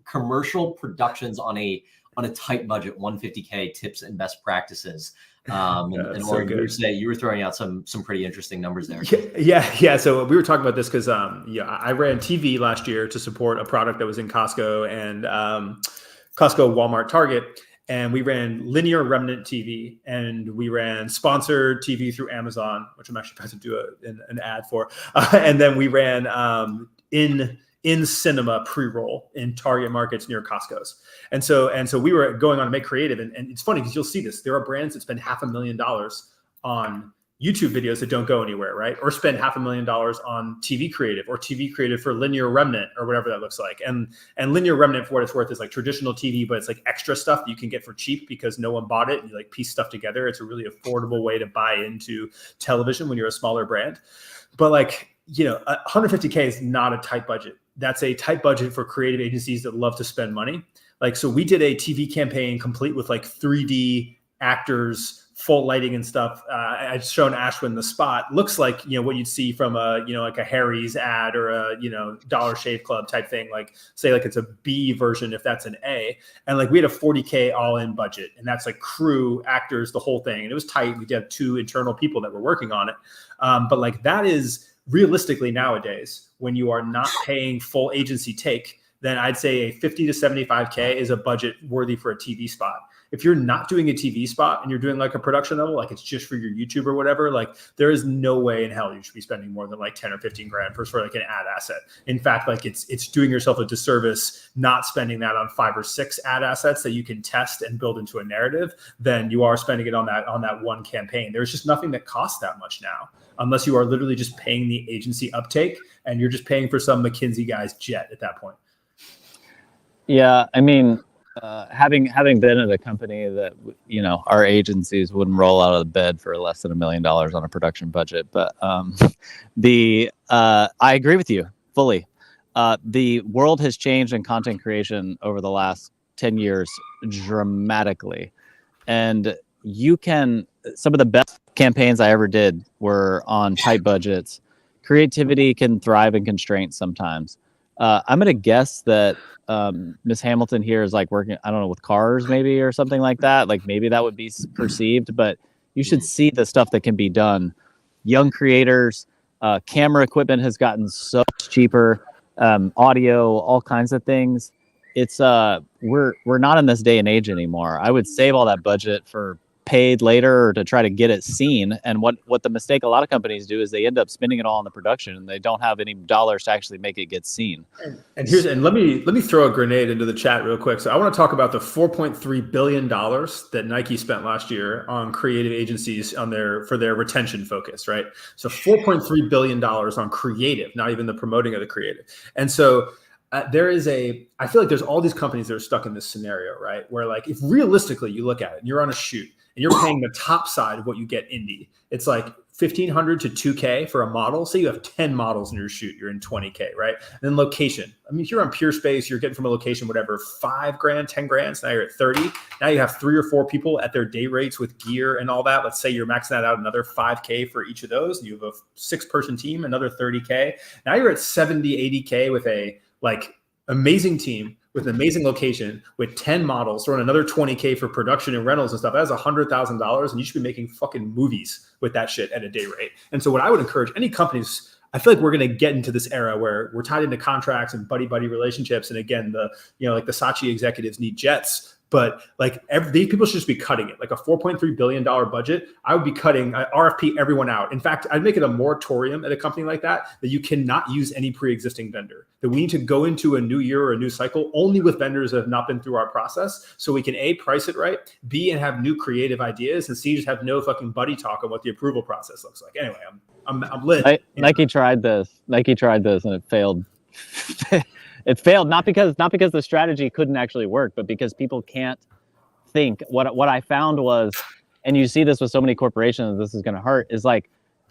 [SPEAKER 2] Commercial productions on a tight budget, $150K, tips and best practices. And Oren, you were throwing out some pretty interesting numbers there.
[SPEAKER 1] Yeah. So we were talking about this because I ran TV last year to support a product that was in Costco and Costco, Walmart, Target. And we ran linear remnant TV, and we ran sponsored TV through Amazon, which I'm actually about to do an ad for. And then we ran in cinema pre-roll in Target markets near Costco's. And so we were going on to make creative. And it's funny because you'll see this. There are brands that spend $500,000 on YouTube videos that don't go anywhere, right? Or spend $500,000 on TV creative or TV creative for linear remnant or whatever that looks like. And linear remnant, for what it's worth, is like traditional TV, but it's like extra stuff that you can get for cheap because no one bought it. And you like piece stuff together. It's a really affordable way to buy into television when you're a smaller brand. But like, 150K is not a tight budget. That's a tight budget for creative agencies that love to spend money. Like, so we did a TV campaign complete with like 3D actors, full lighting and stuff. I'd shown Ashwin the spot. Looks like, what you'd see from a, like a Harry's ad or a, Dollar Shave Club type thing. Like say like it's a B version if that's an A. And like we had a 40K all in budget, and that's like crew, actors, the whole thing. And it was tight. We did have 2 internal people that were working on it. But like that is realistically nowadays, when you are not paying full agency take, then I'd say a 50 to 75K is a budget worthy for a TV spot. If you're not doing a TV spot and you're doing like a production level, like it's just for your YouTube or whatever, like there is no way in hell you should be spending more than like 10 or 15 grand for like an ad asset. In fact, like it's doing yourself a disservice not spending that on 5 or 6 ad assets that you can test and build into a narrative than you are spending it on that one campaign. There's just nothing that costs that much now, unless you are literally just paying the agency uptake and you're just paying for some McKinsey guy's jet at that point.
[SPEAKER 4] Yeah, I mean, having been at a company that, you know, our agencies wouldn't roll out of the bed for less than $1 million on a production budget. But I agree with you fully. The world has changed in content creation over the last 10 years dramatically. And some of the best campaigns I ever did were on tight budgets. Creativity can thrive in constraints sometimes. I'm going to guess that Miss Hamilton here is like working, I don't know, with cars maybe or something like that. Like maybe that would be perceived, but you should see the stuff that can be done. Young creators, camera equipment has gotten so much cheaper, audio, all kinds of things. It's we're not in this day and age anymore. I would save all that budget for paid later or to try to get it seen. And what the mistake a lot of companies do is they end up spending it all on the production and they don't have any dollars to actually make it get seen.
[SPEAKER 1] And let me throw a grenade into the chat real quick. So I want to talk about the $4.3 billion that Nike spent last year on creative agencies for their retention focus, right? So $4.3 billion on creative, not even the promoting of the creative. And so I feel like there's all these companies that are stuck in this scenario, right? Where like, if realistically you look at it and you're on a shoot and you're paying the top side of what you get indie, it's like 1,500 to 2K for a model. Say you have 10 models in your shoot, you're in 20K, right? And then location. I mean, if you're on Pure Space, you're getting from a location, whatever, 5 grand, 10 grand. So now you're at 30. Now you have 3 or 4 people at their day rates with gear and all that. Let's say you're maxing that out another 5K for each of those. And you have a 6-person team, another 30K. Now you're at 70, 80K with a like amazing team with an amazing location with 10 models, throwing another 20K for production and rentals and stuff. That's $100,000, and you should be making fucking movies with that shit at a day rate. And so what I would encourage any companies, I feel like we're going to get into this era where we're tied into contracts and buddy relationships. And again, like the Saatchi executives need jets. But like these people should just be cutting it. Like a $4.3 billion budget, I would be cutting RFP everyone out. In fact, I'd make it a moratorium at a company like that you cannot use any pre-existing vendor. That we need to go into a new year or a new cycle only with vendors that have not been through our process, so we can A, price it right, B, and have new creative ideas, and C, just have no fucking buddy talk on what the approval process looks like. Anyway, I'm lit.
[SPEAKER 4] Nike tried this and it failed. It failed not because the strategy couldn't actually work, but because people can't think. What I found was, and you see this with so many corporations, this is going to hurt, is like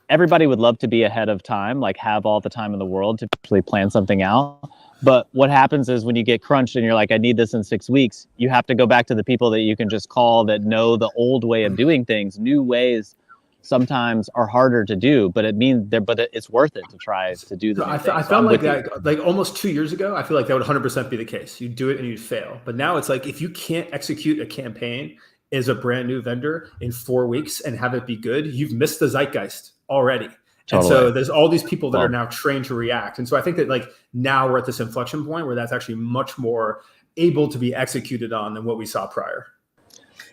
[SPEAKER 4] everybody would love to be ahead of time, like have all the time in the world to actually plan something out. But what happens is when you get crunched and you're like, I need this in 6 weeks, you have to go back to the people that you can just call that know the old way of doing things. New ways sometimes are harder to do, but it's worth it to try to do the
[SPEAKER 1] I felt like that, like almost 2 years ago, I feel like that would 100% be the case. You do it and you fail. But now it's like, if you can't execute a campaign as a brand new vendor in 4 weeks and have it be good, you've missed the zeitgeist already. Totally. And so there's all these people that are now trained to react. And so I think that like now we're at this inflection point where that's actually much more able to be executed on than what we saw prior.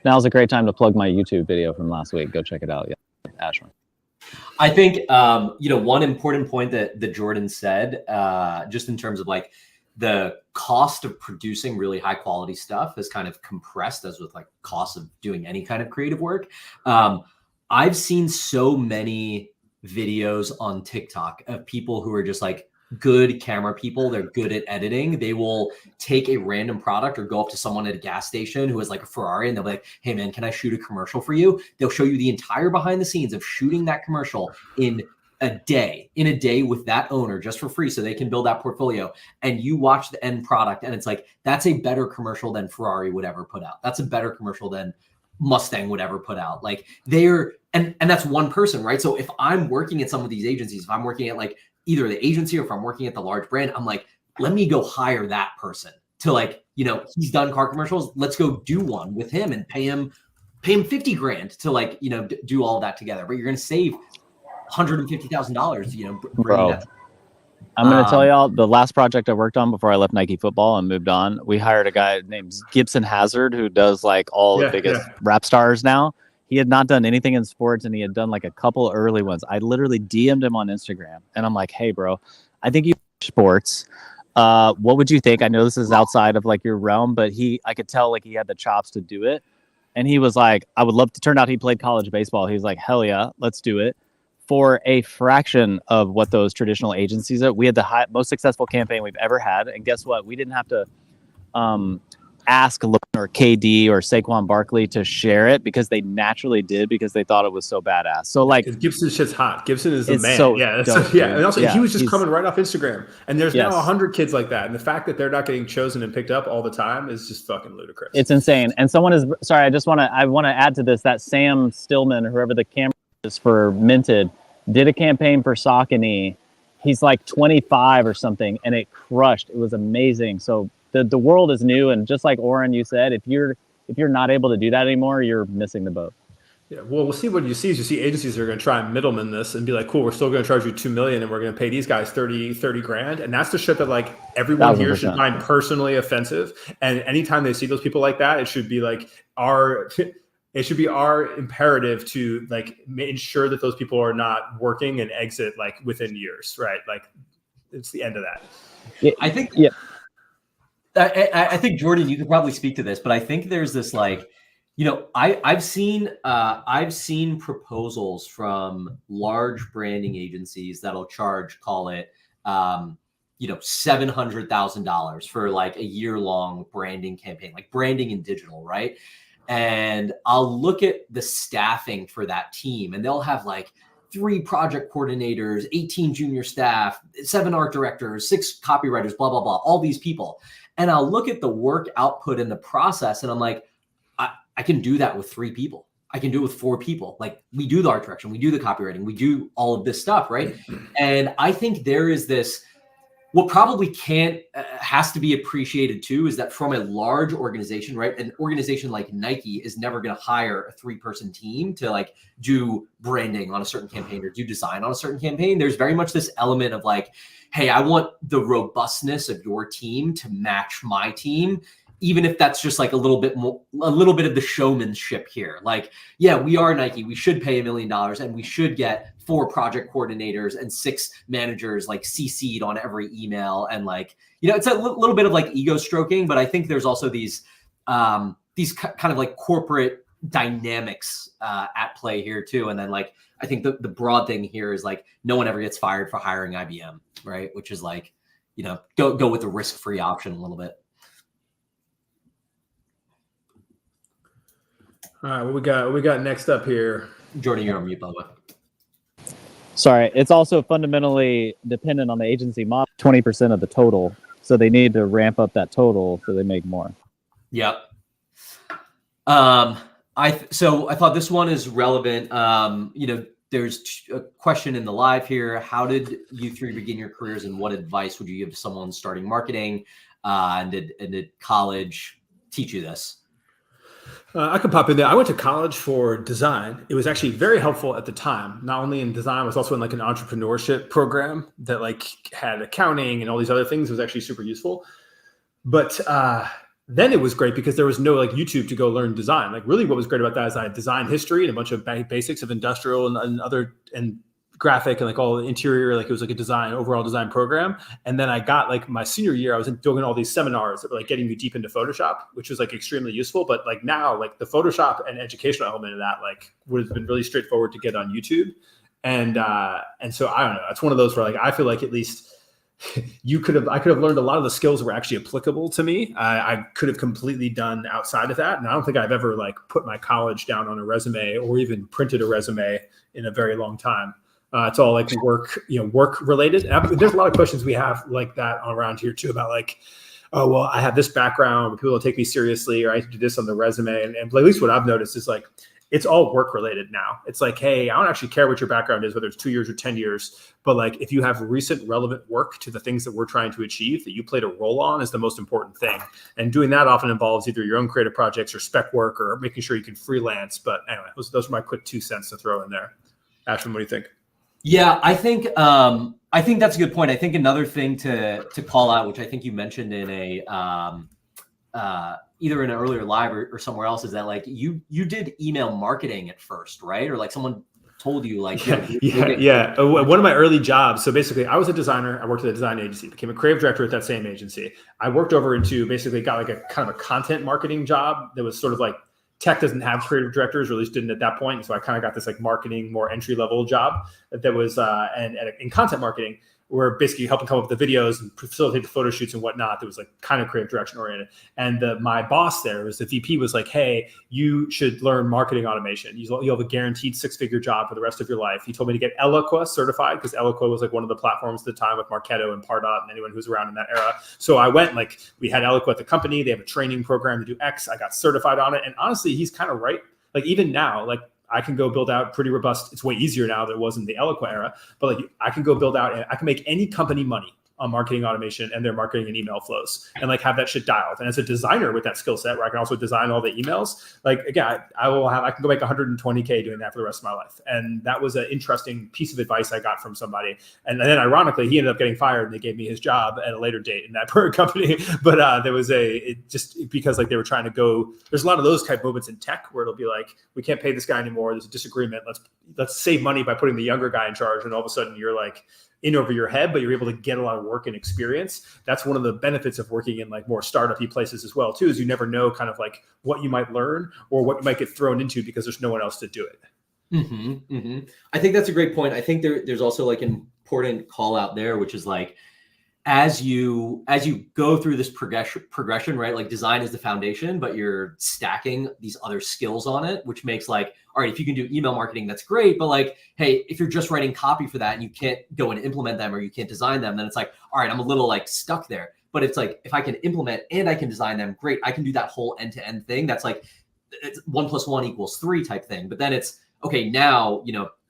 [SPEAKER 4] Now's a great time to plug my YouTube video from last week. Go check it out. Yeah. Ashwin.
[SPEAKER 2] I think, one important point that Jordan said, just in terms of like the cost of producing really high quality stuff is kind of compressed as with like cost of doing any kind of creative work. I've seen so many videos on TikTok of people who are just like good camera people. They're good at editing. They will take a random product or go up to someone at a gas station who has like a Ferrari and they'll be like, hey man, can I shoot a commercial for you? They'll show you the entire behind the scenes of shooting that commercial in a day with that owner just for free so they can build that portfolio. And you watch the end product and it's like, that's a better commercial than Ferrari would ever put out. That's a better commercial than Mustang would ever put out. Like and that's one person, right? So if I'm working at some of these agencies, if I'm working at like either the agency or if I'm working at the large brand, I'm like, let me go hire that person to like, he's done car commercials. Let's go do one with him and pay him 50 grand to like, do all of that together. But you're going to save $150,000,
[SPEAKER 4] Bro, I'm going to tell y'all the last project I worked on before I left Nike football and moved on. We hired a guy named Gibson Hazard who does like all the biggest rap stars now. He had not done anything in sports and he had done like a couple early ones. I literally DM'd him on Instagram and I'm like, hey, bro, I think you sports. What would you think? I know this is outside of like your realm, but I could tell like he had the chops to do it. And he was like, I would love to. Turn out he played college baseball. He was like, hell yeah, let's do it. For a fraction of what those traditional agencies are. We had the most successful campaign we've ever had. And guess what? We didn't have to ask LeBron or KD or Saquon Barkley to share it because they naturally did because they thought it was so badass. So like
[SPEAKER 1] Gibson shit's hot. Gibson is the man.
[SPEAKER 4] So
[SPEAKER 1] yeah.
[SPEAKER 4] Dope,
[SPEAKER 1] and also he was just coming right off Instagram. And there's now 100 kids like that. And the fact that they're not getting chosen and picked up all the time is just fucking ludicrous.
[SPEAKER 4] It's insane. And someone is sorry, I want to add to this that Sam Stillman, whoever the camera is for Minted, did a campaign for Saucony. He's like 25 or something, and it crushed. It was amazing. So the world is new, and just like Oren, you said, if you're not able to do that anymore, you're missing the boat.
[SPEAKER 1] Yeah, well, we'll see what you see. You see agencies are going to try and middleman this and be like, cool, we're still going to charge you $2 million and we're going to pay these guys 30 grand. And that's the shit that like everyone
[SPEAKER 4] 1,000%.
[SPEAKER 1] here should find personally offensive. And anytime they see those people like that, it should be like our imperative to like ensure that those people are not working and exit like within years, right? Like it's the end of that.
[SPEAKER 4] Yeah,
[SPEAKER 2] I think,
[SPEAKER 4] yeah.
[SPEAKER 2] I think Jordan, you could probably speak to this, but I think there's this like, I've seen proposals from large branding agencies that'll charge, call it, $700,000 for like a year-long branding campaign, like branding in digital, right? And I'll look at the staffing for that team, and they'll have like 3 project coordinators, 18 junior staff, 7 art directors, 6 copywriters, blah, blah, blah, all these people. And I'll look at the work output and the process, and I'm like, I can do that with 3 people. I can do it with 4 people. Like we do the art direction, we do the copywriting, we do all of this stuff, right? And I think there is this, what probably has to be appreciated too, is that from a large organization, right? An organization like Nike is never going to hire a 3-person team to like do branding on a certain campaign or do design on a certain campaign. There's very much this element of like, hey, I want the robustness of your team to match my team, even if that's just like a little bit of the showmanship here. Like, yeah, we are Nike. We should pay $1 million and we should get 4 project coordinators and 6 managers like CC'd on every email. And like, it's a little bit of like ego stroking, but I think there's also these kind of like corporate dynamics at play here too. And then like, I think the broad thing here is like, no one ever gets fired for hiring IBM, right? Which is like, go with the risk-free option a little bit.
[SPEAKER 1] All right, what we got next up here?
[SPEAKER 2] Jordan, you're on mute, by the way.
[SPEAKER 4] Sorry, it's also fundamentally dependent on the agency model, 20% of the total. So they need to ramp up that total so they make more.
[SPEAKER 2] Yep. So I thought this one is relevant. There's a question in the live here. How did you 3 begin your careers, and what advice would you give to someone starting marketing? And did college teach you this?
[SPEAKER 1] I could pop in there. I went to college for design. It was actually very helpful at the time. Not only in design, I was also in like an entrepreneurship program that like had accounting and all these other things. It was actually super useful. But then it was great because there was no like YouTube to go learn design. Like really what was great about that is I had design history and a bunch of basics of industrial and other and graphic and like all the interior, like it was like a overall design program. And then I got like my senior year, I was doing all these seminars that were like getting me deep into Photoshop, which was like extremely useful. But like now, like the Photoshop and educational element of that, like would have been really straightforward to get on YouTube. And so I don't know, it's one of those where like, I feel like at least I could have learned a lot of the skills that were actually applicable to me. I could have completely done outside of that. And I don't think I've ever like put my college down on a resume or even printed a resume in a very long time. It's all like work related. There's a lot of questions we have like that around here too about like, oh, well, I have this background, people don't take me seriously, or I have to do this on the resume. And at least what I've noticed is like, it's all work related now. It's like, hey, I don't actually care what your background is, whether it's 2 years or 10 years, but like if you have recent relevant work to the things that we're trying to achieve that you played a role on is the most important thing. And doing that often involves either your own creative projects or spec work or making sure you can freelance. But anyway, those are my quick 2 cents to throw in there. Ashwin, what do you think?
[SPEAKER 2] Yeah, I think that's a good point. I think another thing to call out, which I think you mentioned in a either in an earlier live or somewhere else, is that like you did email marketing at first, right? Or like someone told you like
[SPEAKER 1] one of my early jobs. So basically I was a designer. I worked at a design agency, became a creative director at that same agency. I worked over into basically got like a kind of a content marketing job that was sort of like tech doesn't have creative directors, or at least didn't at that point. And so I kind of got this like marketing, more entry level job that was and in content marketing, where basically helping come up with the videos and facilitate the photo shoots and whatnot. That was like kind of creative direction oriented. And my boss there was the VP was like, hey, you should learn marketing automation. You'll have a guaranteed 6-figure job for the rest of your life. He told me to get Eloqua certified because Eloqua was like one of the platforms at the time with Marketo and Pardot and anyone who was around in that era. So I went, like, we had Eloqua at the company. They have a training program to do X. I got certified on it. And honestly, he's kind of right. Like even now, like I can go build out pretty robust. It's way easier now than it was in the Eloqua era, but like I can go build out and I can make any company money on marketing automation and their marketing and email flows and like have that shit dialed. And as a designer with that skill set where I can also design all the emails, like again, I can go make 120K doing that for the rest of my life. And that was an interesting piece of advice I got from somebody. And then ironically, he ended up getting fired and they gave me his job at a later date in that company. But there was just because like they were trying to go, there's a lot of those type of movements in tech where it'll be like, we can't pay this guy anymore. There's a disagreement. Let's save money by putting the younger guy in charge. And all of a sudden you're like, in over your head, but you're able to get a lot of work and experience. That's one of the benefits of working in like more startup-y places as well too, is you never know kind of like what you might learn or what you might get thrown into because there's no one else to do it.
[SPEAKER 2] Mm-hmm, mm-hmm. I think that's a great point. I think there's also like an important call out there, which is like, as you go through this progression, right? Like design is the foundation, but you're stacking these other skills on it, which makes like, all right, if you can do email marketing, that's great. But like, hey, if you're just writing copy for that and you can't go and implement them or you can't design them, then it's like, all right, I'm a little like stuck there. But it's like, if I can implement and I can design them, great. I can do that whole end-to-end thing. That's like, it's 1 + 1 = 3 type thing. But then it's, okay, now,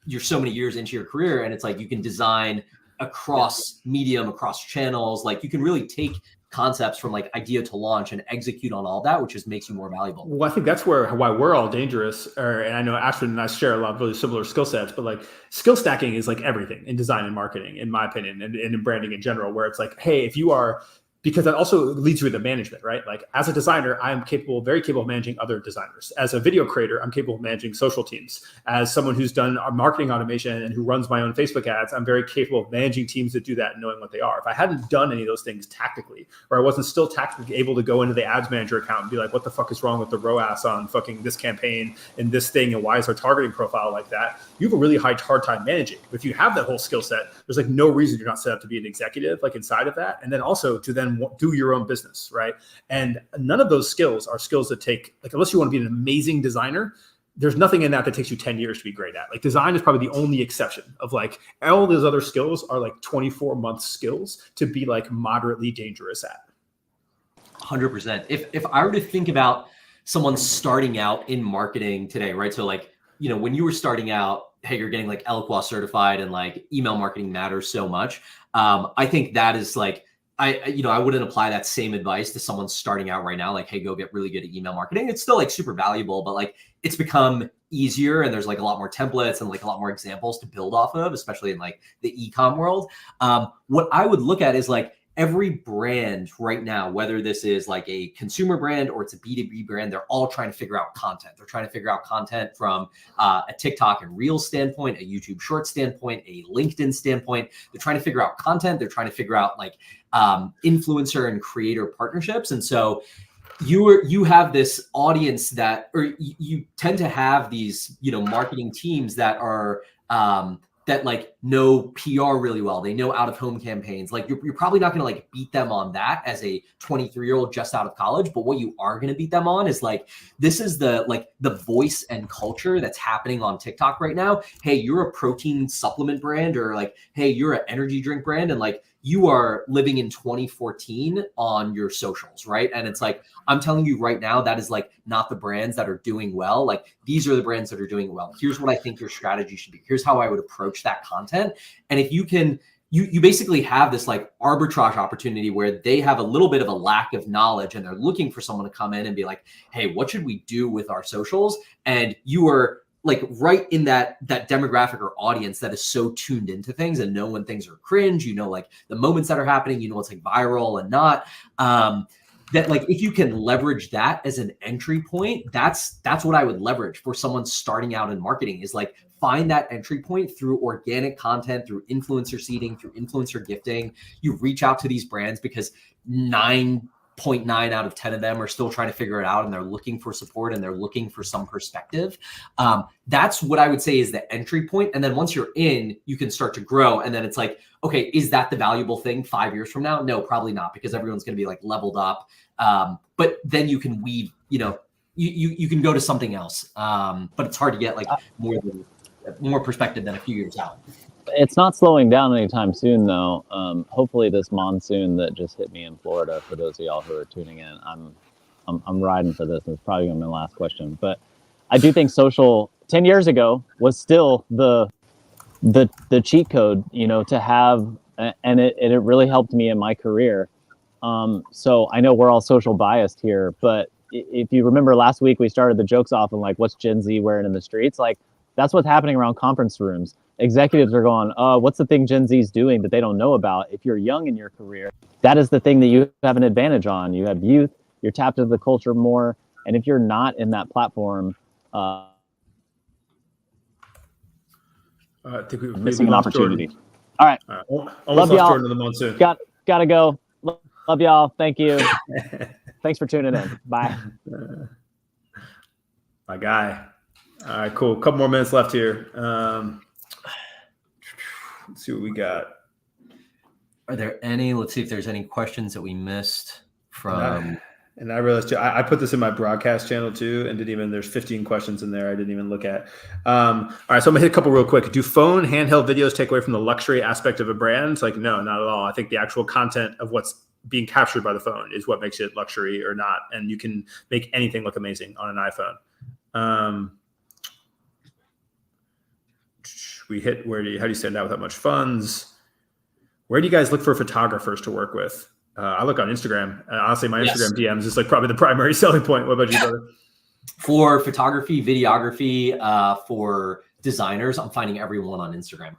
[SPEAKER 2] you're so many years into your career and it's like, you can design across medium, across channels. Like you can really take concepts from like idea to launch and execute on all that, which just makes you more valuable.
[SPEAKER 1] Well, I think that's why we're all dangerous. And I know Ashton and I share a lot of really similar skill sets, but like skill stacking is like everything in design and marketing, in my opinion, and in branding in general, where it's like, hey, if you are, because that also leads you into management, right? Like as a designer, I'm very capable of managing other designers. As a video creator, I'm capable of managing social teams. As someone who's done marketing automation and who runs my own Facebook ads, I'm very capable of managing teams that do that and knowing what they are. If I hadn't done any of those things tactically, or I wasn't still tactically able to go into the ads manager account and be like, what the fuck is wrong with the ROAS on fucking this campaign and this thing, and why is our targeting profile like that? You have a really hard time managing. If you have that whole skill set, there's like no reason you're not set up to be an executive like inside of that. And then also to then do your own business, right? And none of those skills are skills that take, like, unless you want to be an amazing designer, there's nothing in that takes you 10 years to be great at. Like design is probably the only exception of like all those other skills are like 24-month skills to be like moderately dangerous at.
[SPEAKER 2] 100%. If I were to think about someone starting out in marketing today, right? So like, when you were starting out, hey, you're getting like Eloqua certified and like email marketing matters so much. I think that is like, I wouldn't apply that same advice to someone starting out right now. Like, hey, go get really good at email marketing. It's still like super valuable, but like it's become easier and there's like a lot more templates and like a lot more examples to build off of, especially in like the e-com world. What I would look at is like every brand right now, whether this is like a consumer brand or it's a B2B brand, they're all trying to figure out content. They're trying to figure out content from a TikTok and Reels standpoint, a YouTube Short standpoint, a LinkedIn standpoint. They're trying to figure out content. They're trying to figure out like influencer and creator partnerships. And so you have this audience that, or you tend to have these, marketing teams that are, that like know PR really well. They know out of home campaigns. Like you're probably not going to like beat them on that as a 23-year-old just out of college. But what you are going to beat them on is like, this is the voice and culture that's happening on TikTok right now. Hey, you're a protein supplement brand, or like, hey, you're an energy drink brand. And like, you are living in 2014 on your socials, right? And it's like, I'm telling you right now, that is like not the brands that are doing well. Like these are the brands that are doing well. Here's what I think your strategy should be. Here's how I would approach that content. And if you can, you basically have this like arbitrage opportunity where they have a little bit of a lack of knowledge and they're looking for someone to come in and be like, hey, what should we do with our socials? And you are like right in that demographic or audience that is so tuned into things and know when things are cringe, like the moments that are happening, what's like viral and not, that like if you can leverage that as an entry point, that's what I would leverage for someone starting out in marketing, is like find that entry point through organic content, through influencer seeding, through influencer gifting. You reach out to these brands because 9.9 out of 10 of them are still trying to figure it out, and they're looking for support and they're looking for some perspective. That's what I would say is the entry point. And then once you're in, you can start to grow. And then it's like, okay, is that the valuable thing 5 years from now? No, probably not, because everyone's going to be like leveled up. But then you can weave, you can go to something else. But it's hard to get like more perspective than a few years out.
[SPEAKER 4] It's not slowing down anytime soon, though. Hopefully, this monsoon that just hit me in Florida, for those of y'all who are tuning in, I'm riding for this. And it's probably going to be my last question, but I do think social 10 years ago was still the cheat code, to have, and it really helped me in my career. So I know we're all social biased here, but if you remember last week, we started the jokes off and like, what's Gen Z wearing in the streets? Like, that's what's happening around conference rooms. Executives are going, what's the thing Gen Z is doing that they don't know about? If you're young in your career, that is the thing that you have an advantage on. You have youth, you're tapped into the culture more. And if you're not in that platform,
[SPEAKER 1] I think we're
[SPEAKER 4] missing an opportunity. Jordan. All right.
[SPEAKER 1] Almost love y'all. Jordan in the monsoon.
[SPEAKER 4] Gotta go. Love y'all. Thank you. Thanks for tuning in. Bye.
[SPEAKER 1] My guy. All right, cool. A couple more minutes left here. Let's see what we got.
[SPEAKER 2] Are there any? Let's see if there's any questions that we missed from.
[SPEAKER 1] And I realized too, I put this in my broadcast channel too, and there's 15 questions in there I didn't even look at. All right, so I'm gonna hit a couple real quick. Do phone handheld videos take away from the luxury aspect of a brand? It's like, no, not at all. I think the actual content of what's being captured by the phone is what makes it luxury or not. And you can make anything look amazing on an iPhone. We hit how do you stand out without much funds? Where do you guys look for photographers to work with? I look on Instagram. Honestly, my Instagram DMs is like probably the primary selling point. What about you, brother?
[SPEAKER 2] For photography, videography, for designers, I'm finding everyone on Instagram.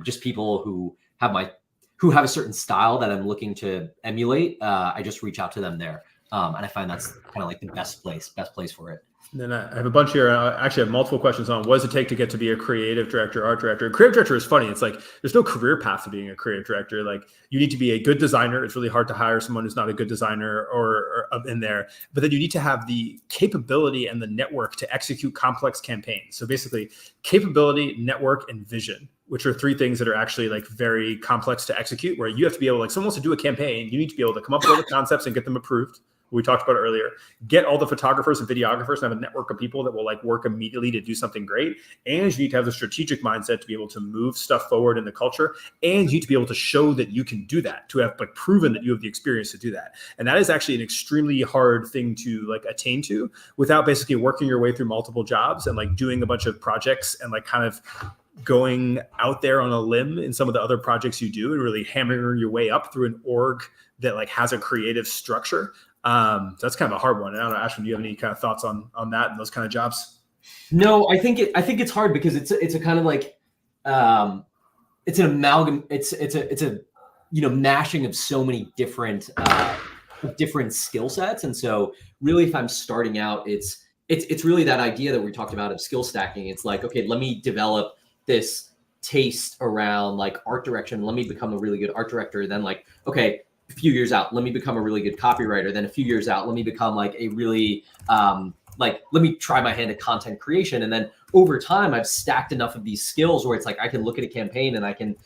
[SPEAKER 2] Just people who have a certain style that I'm looking to emulate. I just reach out to them there. And I find that's kind of like the best place for it.
[SPEAKER 1] And then I have a bunch here. I actually have multiple questions on what does it take to get to be a creative director, art director. Creative director is funny. It's like there's no career path to being a creative director. Like you need to be a good designer. It's really hard to hire someone who's not a good designer or in there. But then you need to have the capability and the network to execute complex campaigns. So basically, capability, network, and vision, which are three things that are actually like very complex to execute. Where you have to be able, like someone wants to do a campaign, you need to be able to come up with all the concepts and get them approved. We talked about earlier, get all the photographers and videographers and have a network of people that will like work immediately to do something great. And you need to have the strategic mindset to be able to move stuff forward in the culture. And you need to be able to show that you can do that, to have like proven that you have the experience to do that. And that is actually an extremely hard thing to like attain to without basically working your way through multiple jobs and like doing a bunch of projects and like kind of going out there on a limb in some of the other projects you do and really hammering your way up through an org that like has a creative structure. So that's kind of a hard one. I don't know, Ashwin, do you have any kind of thoughts on that and those kind of jobs?
[SPEAKER 2] No, I think it's hard because it's a kind of like it's an amalgam. It's a mashing of so many different skill sets. And so really, if I'm starting out, it's really that idea that we talked about of skill stacking. It's like, okay, let me develop this taste around like art direction. Let me become a really good art director. Then like, okay, a few years out, let me become a really good copywriter. Then a few years out, let me become like a really, let me try my hand at content creation. And then over time, I've stacked enough of these skills where it's like, I can look at a campaign and I can,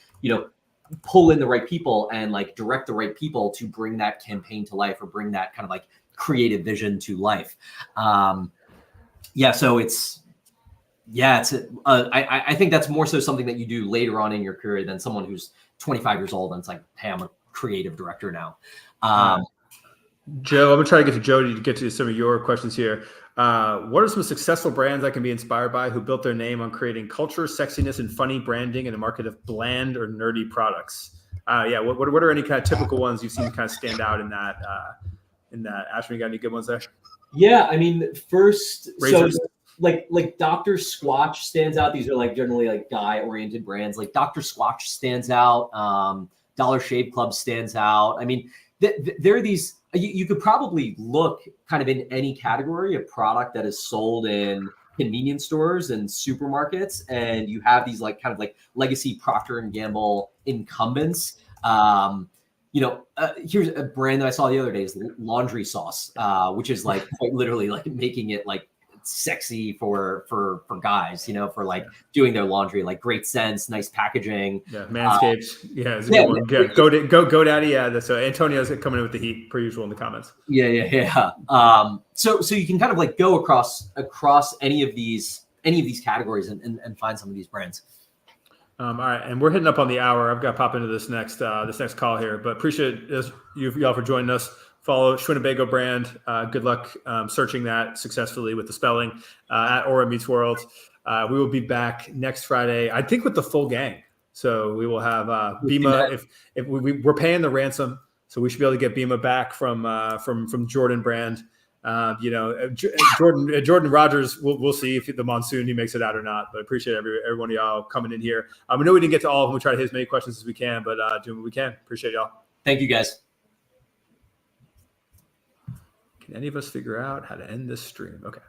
[SPEAKER 2] pull in the right people and like direct the right people to bring that campaign to life or bring that kind of like creative vision to life. So I think that's more so something that you do later on in your career than someone who's 25 years old and it's like, hey, I'm a creative director now.
[SPEAKER 1] Joe, I'm gonna try to get to Jody to get to some of your questions here. What are some successful brands I can be inspired by who built their name on creating culture, sexiness, and funny branding in a market of bland or nerdy products? What are any kind of typical ones you've seen kind of stand out in that? Ashwin, you got any good ones there?
[SPEAKER 2] Yeah, I mean, first,
[SPEAKER 1] Razors.
[SPEAKER 2] like Dr. Squatch stands out. These are like generally like guy oriented brands. Like Dr. Squatch stands out. Dollar Shave Club stands out. I mean, there are these. You could probably look kind of in any category of product that is sold in convenience stores and supermarkets, and you have these like kind of like legacy Procter and Gamble incumbents. Here's a brand that I saw the other day is Laundry Sauce, which is like quite literally like making it like sexy for guys, for like doing their laundry, like great sense, nice packaging.
[SPEAKER 1] Yeah, Manscaped. Yeah, it's a good one. Yeah, GoDaddy. Yeah, so Antonio's coming in with the heat per usual in the comments.
[SPEAKER 2] Yeah. So you can kind of like go across any of these categories and find some of these brands.
[SPEAKER 1] All right, and we're hitting up on the hour. I've got to pop into this next call here, but appreciate y'all for joining us. Follow Shwinnebagobrand. Good luck searching that successfully with the spelling at Orenmeetsworld. We will be back next Friday, I think, with the full gang. So we will have Bima. If we're paying the ransom, so we should be able to get Bima back from Jordan Brand. Jordan Rogers. We'll see if the monsoon he makes it out or not. But I appreciate every one of y'all coming in here. I know we didn't get to all of them. We try to hit as many questions as we can, but doing what we can. Appreciate y'all.
[SPEAKER 2] Thank you, guys.
[SPEAKER 1] Can any of us figure out how to end this stream? Okay.